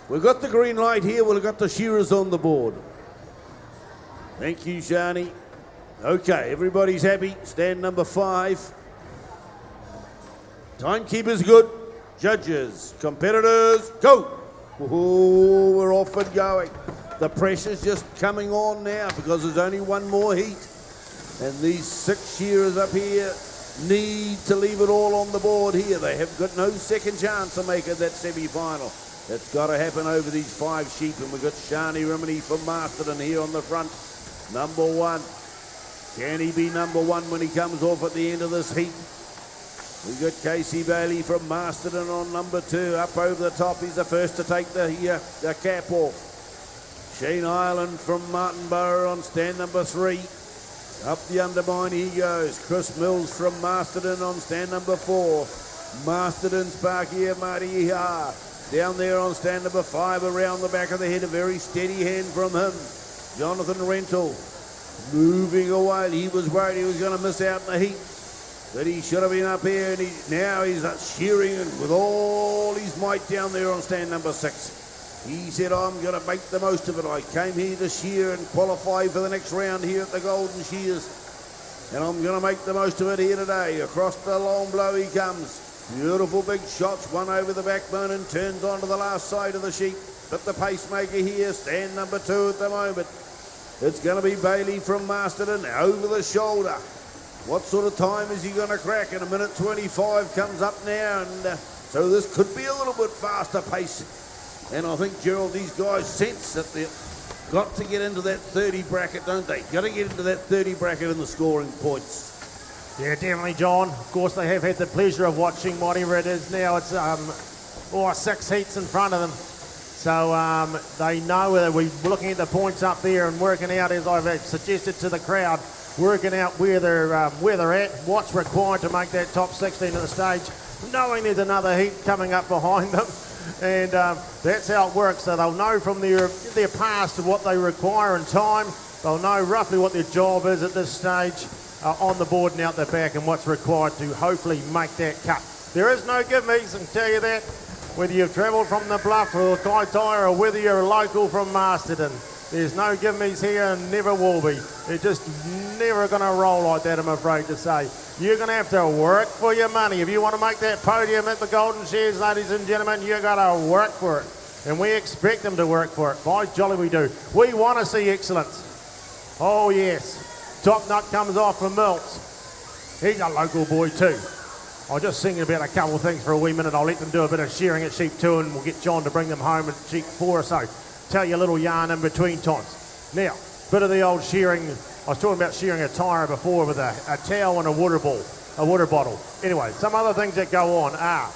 We've got the green light here. We've got the shearers on the board. Thank you, Shani. Okay, everybody's happy. Stand number 5. Timekeeper's good. Judges, competitors, go. Oh, we're off and going. The pressure's just coming on now because there's only 1 more heat. And these 6 shearers up here need to leave it all on the board here. They have got no second chance of making that semi-final. It's got to happen over these 5 sheep, and we've got Shani Rimini from Masterton here on the front. Number 1. Can he be number 1 when he comes off at the end of this heat? We've got Casey Bailey from Masterton on number 2. Up over the top, he's the first to take the cap off. Shane Ireland from Martinborough on stand number 3. Up the undermine he goes. Chris Mills from Masterton on stand number 4. Masterton's Pakia Mariha. Down there on stand number 5, around the back of the head, a very steady hand from him. Jonathan Rental moving away. He was worried he was going to miss out in the heat, but he should have been up here, and now he's shearing with all his might down there on stand number 6. He said, I'm going to make the most of it. I came here to shear and qualify for the next round here at the Golden Shears, and I'm going to make the most of it here today. Across the long blow he comes. Beautiful big shots, one over the backbone and turns onto the last side of the sheep. But the pacemaker here, stand number 2 at the moment. It's going to be Bailey from Masterton over the shoulder. What sort of time is he going to crack? In 1:25 comes up now, and so this could be a little bit faster pace. And I think, Gerald, these guys sense that they've got to get into that 30 bracket, don't they? Got to get into that 30 bracket in the scoring points. Yeah, definitely, John. Of course, they have had the pleasure of watching whatever it is now. It's 6 heats in front of them. So they know that we're looking at the points up there and working out, as I've suggested to the crowd, working out where they're at, what's required to make that top 16 at the stage, knowing there's another heat coming up behind them. And that's how it works. So they'll know from their past what they require in time. They'll know roughly what their job is at this stage. On the board and out the back, and what's required to hopefully make that cut. There is no give-me's, I can tell you that, whether you've travelled from the Bluff or Kaitaia or whether you're a local from Masterton. There's no give-me's here and never will be. They're just never going to roll like that, I'm afraid to say. You're going to have to work for your money. If you want to make that podium at the Golden Shears, ladies and gentlemen, you've got to work for it. And we expect them to work for it. By jolly we do. We want to see excellence. Oh, yes. Top nut comes off from Mills. He's a local boy too. I'll just sing about a couple of things for a wee minute. I'll let them do a bit of shearing at sheep 2 and we'll get John to bring them home at sheep 4 or so. Tell you a little yarn in between times. Now, bit of the old shearing. I was talking about shearing a tyre before with a towel and a water bottle. Anyway, some other things that go on are,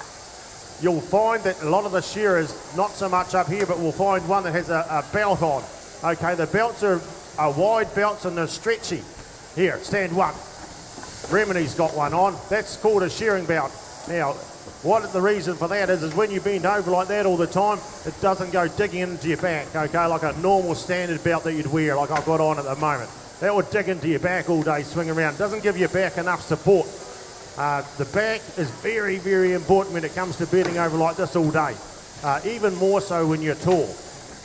you'll find that a lot of the shearers, not so much up here, but we'll find one that has a belt on. Okay, the belts are wide belts and they're stretchy. Here, stand 1. Remedy's got one on. That's called a shearing belt. Now, what the reason for that is when you bend over like that all the time, it doesn't go digging into your back, okay, like a normal standard belt that you'd wear, like I've got on at the moment. That would dig into your back all day, swing around. Doesn't give your back enough support. The back is very, very important when it comes to bending over like this all day, even more so when you're tall.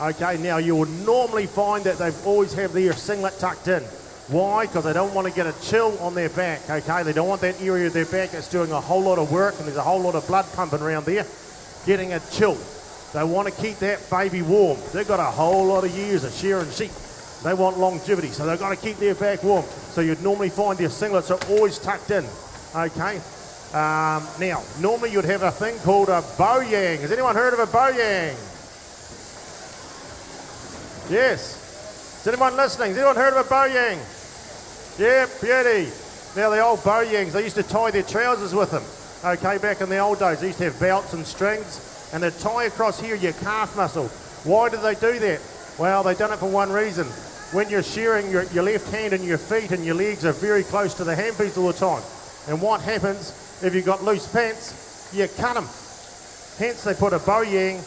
Okay, now you will normally find that they've always have their singlet tucked in. Why? Because they don't want to get a chill on their back, okay? They don't want that area of their back that's doing a whole lot of work and there's a whole lot of blood pumping around there, getting a chill. They want to keep that baby warm. They've got a whole lot of years of shearing sheep. They want longevity, so they've got to keep their back warm. So you'd normally find their singlets are always tucked in, okay? Now, normally you'd have a thing called a bow-yang. Has anyone heard of a bow-yang? Yes. Is anyone listening? Has anyone heard of a bow-yang? Yeah, beauty. Now the old bow-yangs, they used to tie their trousers with them. Okay, back in the old days, they used to have belts and strings, and they'd tie across here your calf muscle. Why did they do that? Well, they done it for one reason. When you're shearing, your left hand and your feet and your legs are very close to the handpiece all the time. And what happens if you've got loose pants? You cut them. Hence, they put a bow-yang,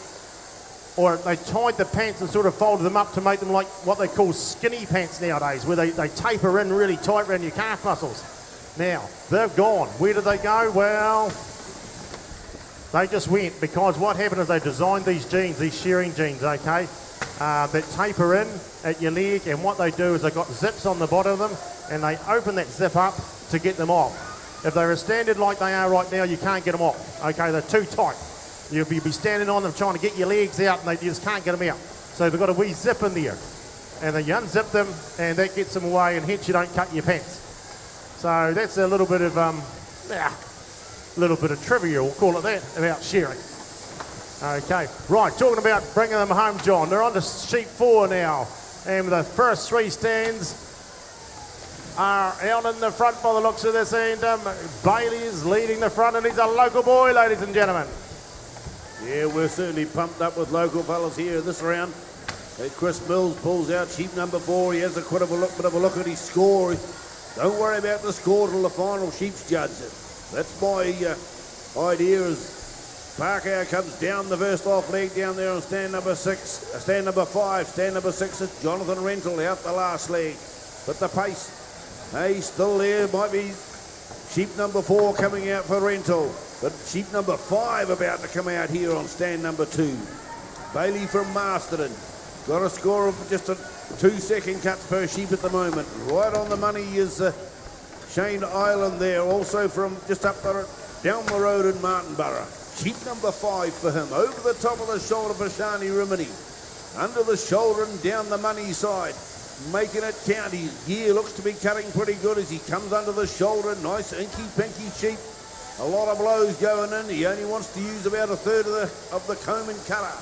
or they tied the pants and sort of folded them up to make them like what they call skinny pants nowadays, where they taper in really tight around your calf muscles. Now, they've gone. Where did they go? Well, they just went, because what happened is they designed these jeans, these shearing jeans, okay, that taper in at your leg, and what they do is they've got zips on the bottom of them, and they open that zip up to get them off. If they're standard like they are right now, you can't get them off, okay, they're too tight. You'll be standing on them trying to get your legs out, and you just can't get them out. So they've got a wee zip in there. And then you unzip them, and that gets them away, and hence you don't cut your pants. So that's a little bit of trivia, we'll call it that, about shearing. Okay, right, talking about bringing them home, John. They're on to sheep 4 now. And the first 3 stands are out in the front by the looks of this, and Bailey is leading the front, and he's a local boy, ladies and gentlemen. Yeah, we're certainly pumped up with local fellas here in this round. Chris Mills pulls out sheep number 4. He has a bit of a look at his score. Don't worry about the score till the final sheep's judged it. That's my idea. As Parker comes down the first off leg down there on stand number 5. Stand number 6 is Jonathan Rental out the last leg. But the pace, hey, still there. Might be sheep number 4 coming out for Rental. But sheep number 5 about to come out here on stand number 2. Bailey from Masterton. Got a score of just a 2-second cuts per sheep at the moment. Right on the money is Shane Island there, also from just up down the road in Martinborough. Sheep number 5 for him. Over the top of the shoulder for Shani Rimini. Under the shoulder and down the money side. Making it count. His gear looks to be cutting pretty good as he comes under the shoulder. Nice inky pinky sheep. A lot of blows going in. He only wants to use about 1/3 of the comb and cutter.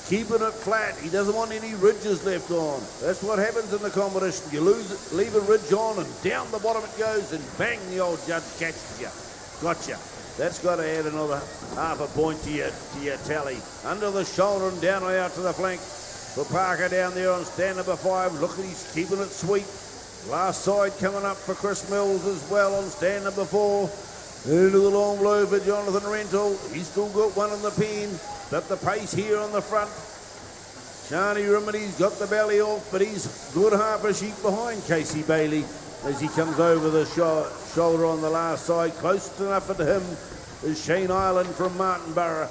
Keeping it flat. He doesn't want any ridges left on. That's what happens in the competition. You leave a ridge on and down the bottom it goes, and bang, the old judge catches you. Gotcha. That's got to add another half a point to your tally. Under the shoulder and down and out to the flank for Parker down there on stand number 5. Look at he's keeping it sweet. Last side coming up for Chris Mills as well on stand number 4. Into the long blow for Jonathan Rental. He's still got one in the pen. But the pace here on the front. Shani Rimini's got the belly off, but he's good half a sheep behind Casey Bailey as he comes over the shoulder on the last side. Close enough for him is Shane Island from Martinborough.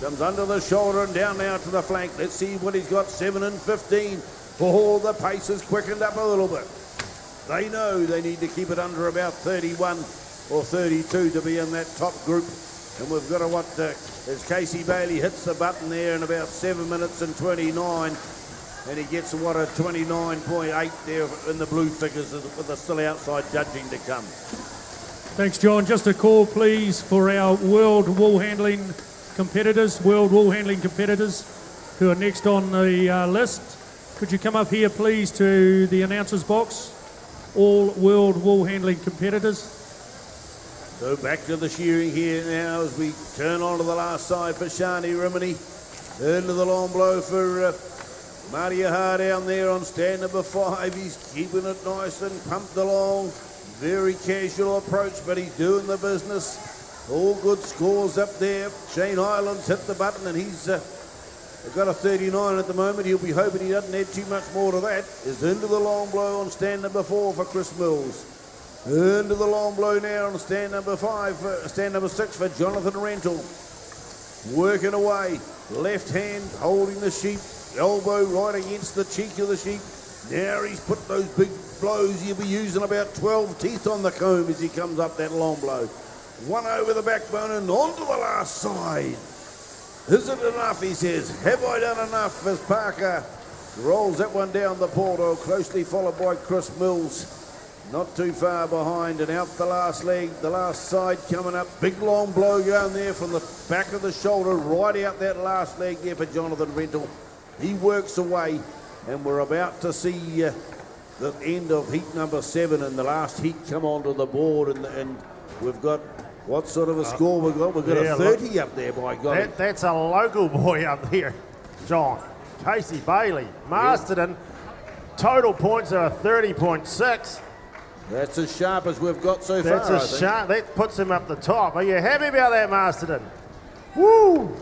Comes under the shoulder and down now to the flank. Let's see what he's got, 7 and 15. Oh, the pace has quickened up a little bit. They know they need to keep it under about 31 or 32 to be in that top group. And we've got to as Casey Bailey hits the button there in about 7 minutes and 29. And he gets a 29.8 there in the blue figures with the still outside judging to come. Thanks, John. Just a call, please, for our world wool handling competitors who are next on the list. Could you come up here, please, to the announcer's box? All world wool handling competitors. So back to the shearing here now as we turn onto the last side for Shani Rimini. Into the long blow for Marty Ahar down there on stand number 5. He's keeping it nice and pumped along. Very casual approach, but he's doing the business. All good scores up there. Shane Highland's hit the button, and he's got a 39 at the moment. He'll be hoping he doesn't add too much more to that. Is into the long blow on stand number 4 for Chris Mills. Into the long blow now on stand number 6 for Jonathan Rental. Working away. Left hand holding the sheep. Elbow right against the cheek of the sheep. Now he's put those big blows. He'll be using about 12 teeth on the comb as he comes up that long blow. One over the backbone and onto the last side. Is it enough, he says. Have I done enough as Parker rolls that one down the portal, closely followed by Chris Mills. Not too far behind, and out the last leg, the last side coming up. Big long blow going there from the back of the shoulder, right out that last leg there for Jonathan Rental. He works away, and we're about to see the end of heat number 7 and the last heat come onto the board, and we've got, what sort of a score we've got? We've got a 30 up there, by golly. That's a local boy up there, John. Casey Bailey, Masterton. Total points are 30.6. That's as sharp as we've got so far. That's a sharp. That puts him up the top. Are you happy about that, Masterton? Woo!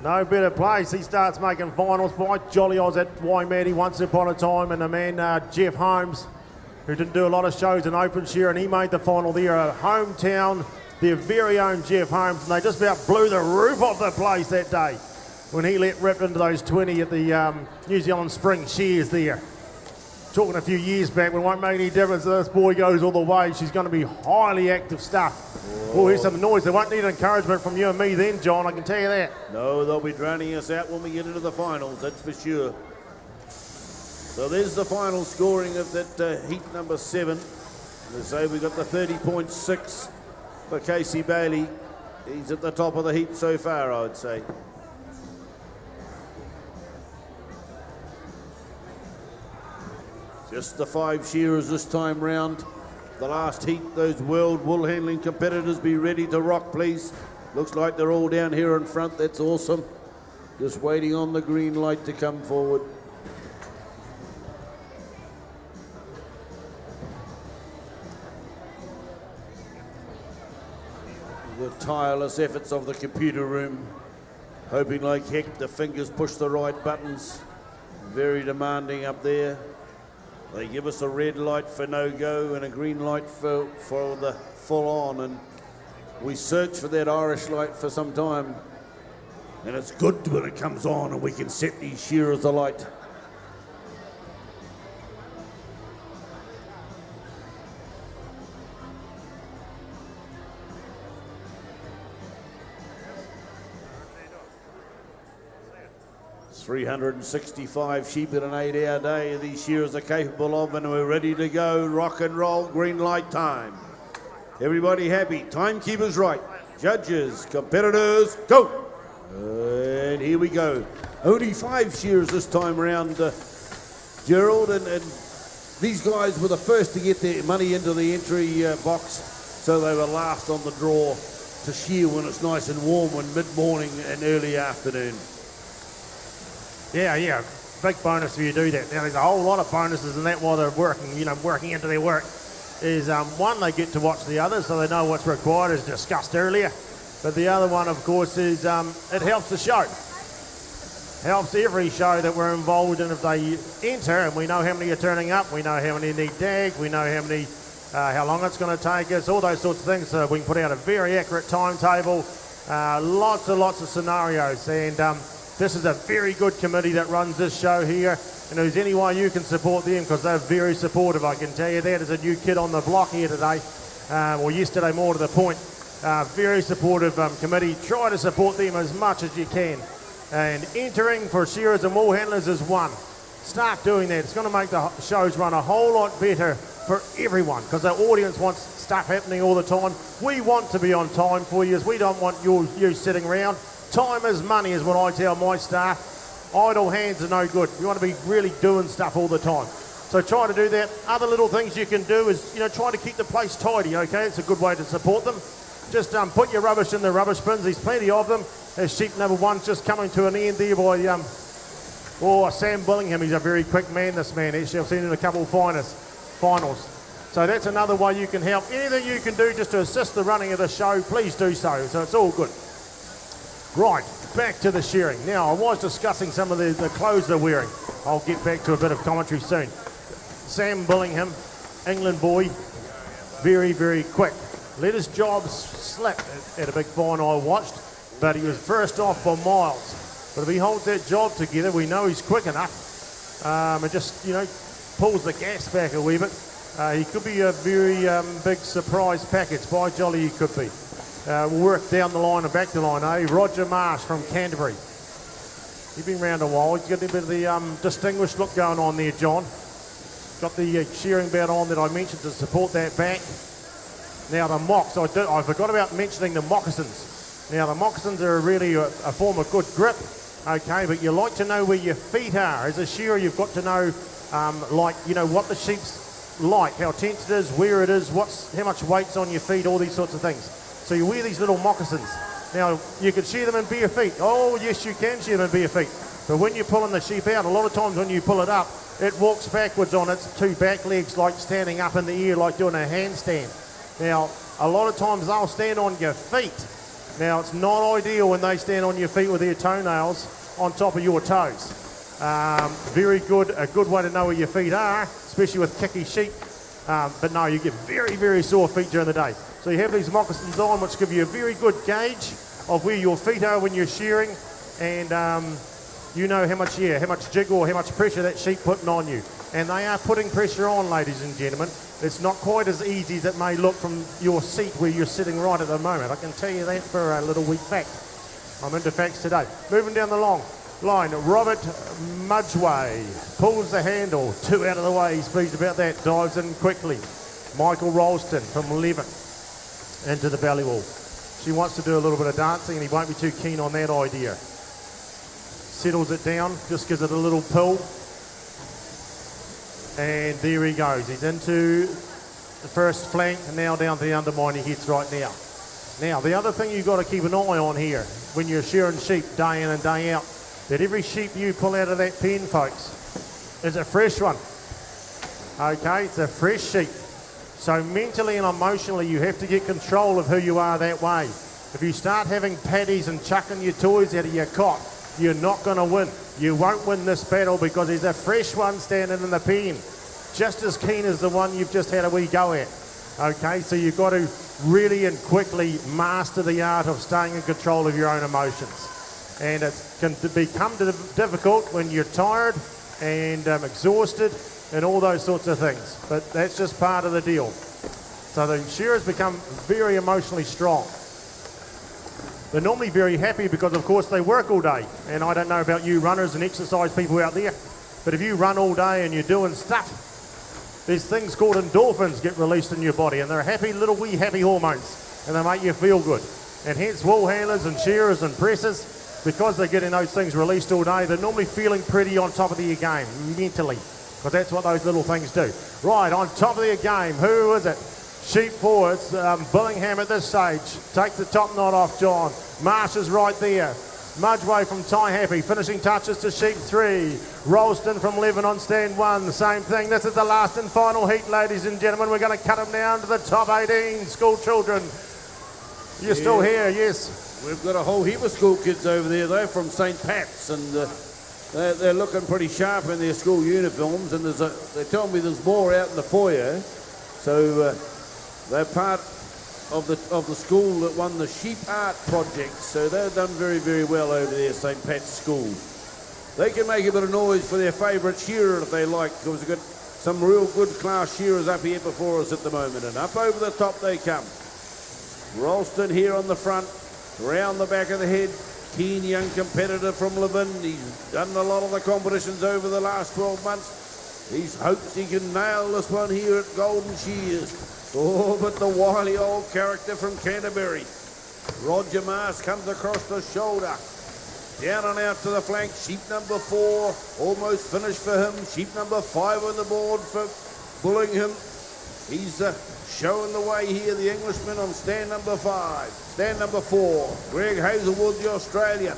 No better place. He starts making finals by Jolly Oz at Waimea once upon a time, and the man Jeff Holmes, who didn't do a lot of shows in open shear, and he made the final there. A hometown, their very own Jeff Holmes, and they just about blew the roof off the place that day when he let rip into those 20 at the New Zealand Spring Shears there. Talking a few years back, it won't make any difference. This boy goes all the way. She's going to be highly active stuff. We'll hear some noise. They won't need encouragement from you and me then, John, I can tell you that. No, they'll be drowning us out when we get into the finals, that's for sure. So there's the final scoring of that heat number 7. As I say, we've got the 30.6 for Casey Bailey. He's at the top of the heat so far, I would say. Just the 5 shearers this time round. The last heat, those world wool handling competitors, be ready to rock, please. Looks like they're all down here in front. That's awesome. Just waiting on the green light to come forward. The tireless efforts of the computer room, hoping like heck the fingers push the right buttons. Very demanding up there. They give us a red light for no-go and a green light for the full-on, and we search for that Irish light for some time, and it's good when it comes on and we can set these shearers alight. It's 365 sheep in an 8-hour day these shearers are capable of, and we're ready to go. Rock and roll, green light time. Everybody happy, timekeepers right, judges, competitors, go! And here we go. Only 5 shearers this time around, Gerald, and these guys were the first to get their money into the entry box, so they were last on the draw to shear when it's nice and warm, when mid-morning and early afternoon. Yeah, big bonus if you do that. Now there's a whole lot of bonuses in that while they're working into their work. Is one, they get to watch the others so they know what's required, as discussed earlier. But the other one, of course, is it helps the show. Helps every show that we're involved in if they enter, and we know how many are turning up, we know how many need tags, we know how long it's going to take us, all those sorts of things, so we can put out a very accurate timetable, lots and lots of scenarios, and this is a very good committee that runs this show here, and there's any way you can support them because they're very supportive, I can tell you that. There's a new kid on the block here today, or yesterday more to the point. Very supportive committee. Try to support them as much as you can. And entering for shearers and wool handlers is one. Start doing that. It's going to make the shows run a whole lot better for everyone because the audience wants stuff happening all the time. We want to be on time for you. We don't want you sitting around. Time is money is what I tell my staff. Idle hands are no good. You want to be really doing stuff all the time. So try to do that. Other little things you can do is, try to keep the place tidy, okay? It's a good way to support them. Just put your rubbish in the rubbish bins. There's plenty of them. There's sheep number 1 just coming to an end there by Oh, Sam Billingham, he's a very quick man, this man. Actually, I've seen him in a couple of finals. So that's another way you can help. Anything you can do just to assist the running of the show, please do so. So it's all good. Right, back to the shearing. Now, I was discussing some of the clothes they're wearing. I'll get back to a bit of commentary soon. Sam Billingham, England boy, very, very quick. Let his job slip at a big final I watched, but he was first off by miles. But if he holds that job together, we know he's quick enough. And just, pulls the gas back a wee bit. He could be a very big surprise package. By jolly, he could be. We'll work down the line and back the line, eh? Roger Marsh from Canterbury. He's been around a while. He's got a bit of the distinguished look going on there, John. Got the shearing belt on that I mentioned to support that back. Now the mocks, I forgot about mentioning the moccasins. Now the moccasins are really a form of good grip, okay, but you like to know where your feet are. As a shearer, you've got to know, what the sheep's like, how tense it is, where it is, how much weight's on your feet, all these sorts of things. So you wear these little moccasins. Now, you can shear them in bare feet. Oh, yes, you can shear them in bare feet. But when you're pulling the sheep out, a lot of times when you pull it up, it walks backwards on its two back legs, like standing up in the air, like doing a handstand. Now, a lot of times they'll stand on your feet. Now, it's not ideal when they stand on your feet with their toenails on top of your toes. Very good, a good way to know where your feet are, especially with kicky sheep. But no, you get very, very sore feet during the day. So you have these moccasins on, which give you a very good gauge of where your feet are when you're shearing, and you know how much jig or how much pressure that sheep putting on you. And they are putting pressure on, ladies and gentlemen. It's not quite as easy as it may look from your seat where you're sitting right at the moment. I can tell you that for a little wee fact. I'm into facts today. Moving down the long line, Robert Mudgeway pulls the handle, 2 out of the way, he's pleased about that, dives in quickly. Michael Ralston from Levin into the belly wall. She wants to do a little bit of dancing and he won't be too keen on that idea. Settles it down, just gives it a little pull. And there he goes. He's into the first flank and now down to the undermine he hits right now. Now, the other thing you've got to keep an eye on here when you're shearing sheep day in and day out, that every sheep you pull out of that pen, folks, is a fresh one. Okay, it's a fresh sheep. So mentally and emotionally, you have to get control of who you are that way. If you start having paddies and chucking your toys out of your cot, you're not going to win. You won't win this battle because there's a fresh one standing in the pen, just as keen as the one you've just had a wee go at. Okay, so you've got to really and quickly master the art of staying in control of your own emotions. And it can become difficult when you're tired and exhausted and all those sorts of things. But that's just part of the deal. So the shearers become very emotionally strong. They're normally very happy because, of course, they work all day. And I don't know about you runners and exercise people out there, but if you run all day and you're doing stuff, there's things called endorphins get released in your body, and they're happy little wee happy hormones, and they make you feel good. And hence wool handlers and shearers and pressers, because they're getting those things released all day, they're normally feeling pretty on top of their game, mentally, because that's what those little things do. Right, on top of their game, who is it? Sheep forwards, Billingham at this stage. Takes the top knot off, John. Marsh is right there. Mudgeway from Ty Happy, finishing touches to sheep 3. Ralston from Levin on stand 1, the same thing. This is the last and final heat, ladies and gentlemen. We're going to cut them down to the top 18 school children. You're still here, yes. We've got a whole heap of school kids over there, though, from St. Pat's, and they're looking pretty sharp in their school uniforms, and they tell me there's more out in the foyer. So they're part of the school that won the sheep art project, so they've done very, very well over there, St. Pat's School. They can make a bit of noise for their favourite shearer if they like, because we've got some real good class shearers up here before us at the moment, and up over the top they come. Ralston here on the front, round the back of the head, keen young competitor from Levin. He's done a lot of the competitions over the last 12 months. He hopes he can nail this one here at Golden Shears. Oh, but the wily old character from Canterbury. Roger Mars comes across the shoulder. Down and out to the flank. Sheep number 4, almost finished for him. Sheep number 5 on the board for Billingham. He's showing the way here, the Englishman on stand number 5. Stand number 4, Greg Hazelwood, the Australian.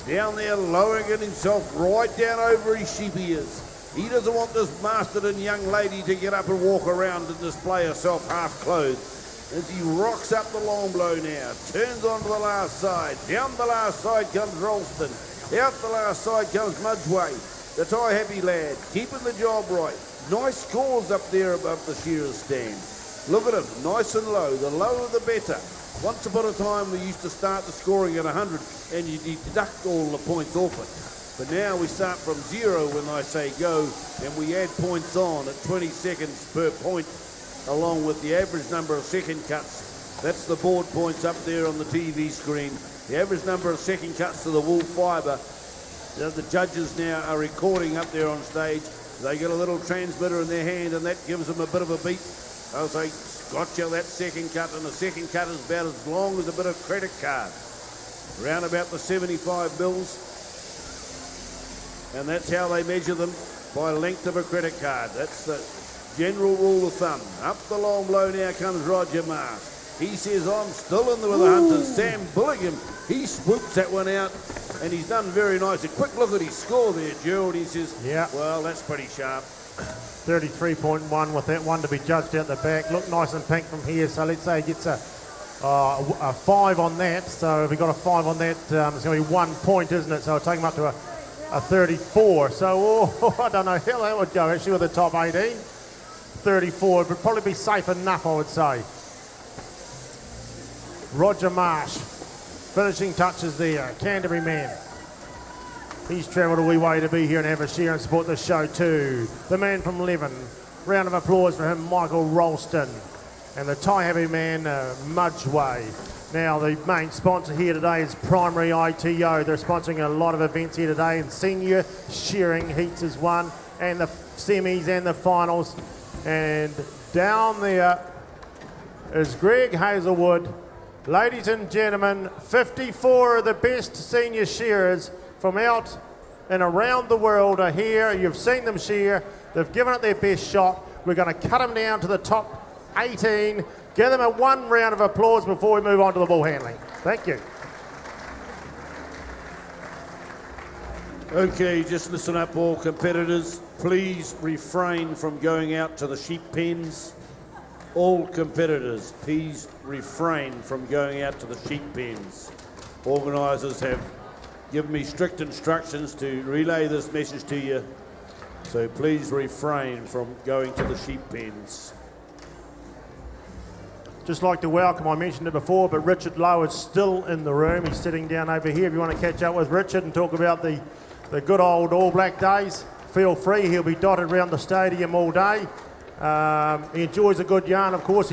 Down there, lowering it himself right down over his sheep ears. He doesn't want this Masterton young lady to get up and walk around and display herself half clothed. As he rocks up the long blow now, turns onto the last side. Down the last side comes Ralston. Out the last side comes Mudgeway. The tie happy lad, keeping the job right. Nice scores up there above the shearer's stand. Look at him, nice and low. The lower the better. Once upon a time we used to start the scoring at 100 and you deduct all the points off it. But now we start from 0 when I say go, and we add points on at 20 seconds per point, along with the average number of second cuts. That's the board points up there on the TV screen. The average number of second cuts to the wool fibre. The judges now are recording up there on stage. They get a little transmitter in their hand, and that gives them a bit of a beat. They'll say, gotcha, that second cut, and the second cut is about as long as a bit of credit card. Around about the 75 bills. And that's how they measure them, by length of a credit card. That's the general rule of thumb. Up the long blow now comes Roger Marsh. He says, I'm still in there with the Hunters. Sam Billingham, he swoops that one out, and he's done very nice. A quick look at his score there, Gerald. He says, Yeah. well, that's pretty sharp. 33.1 with that one to be judged out the back. Look nice and pink from here, so let's say he gets a 5 on that. So if he got a 5 on that, it's going to be 1 point, isn't it? So it'll take him up to a 34. So I don't know how that would go actually with the top 18. 34 would probably be safe enough, I would say. Roger Marsh, finishing touches there. Canterbury man. He's travelled a wee way to be here and have a share and support the show too. The man from Leven. Round of applause for him, Michael Ralston. And the tie-happy man, Mudgeway. Now, the main sponsor here today is Primary ITO. They're sponsoring a lot of events here today, and senior shearing heats is one, and the semis and the finals. And down there is Greg Hazelwood. Ladies and gentlemen, 54 of the best senior shearers from out and around the world are here. You've seen them shear. They've given it their best shot. We're going to cut them down to the top 18. Give them a one round of applause before we move on to the ball handling. Thank you. Okay, just listen up, all competitors. Please refrain from going out to the sheep pens. All competitors, please refrain from going out to the sheep pens. Organisers have given me strict instructions to relay this message to you, so please refrain from going to the sheep pens. Just like to welcome, I mentioned it before, but Richard Lowe is still in the room. He's sitting down over here. If you want to catch up with Richard and talk about the good old All Black days, feel free. He'll be dotted around the stadium all day. He enjoys a good yarn, of course.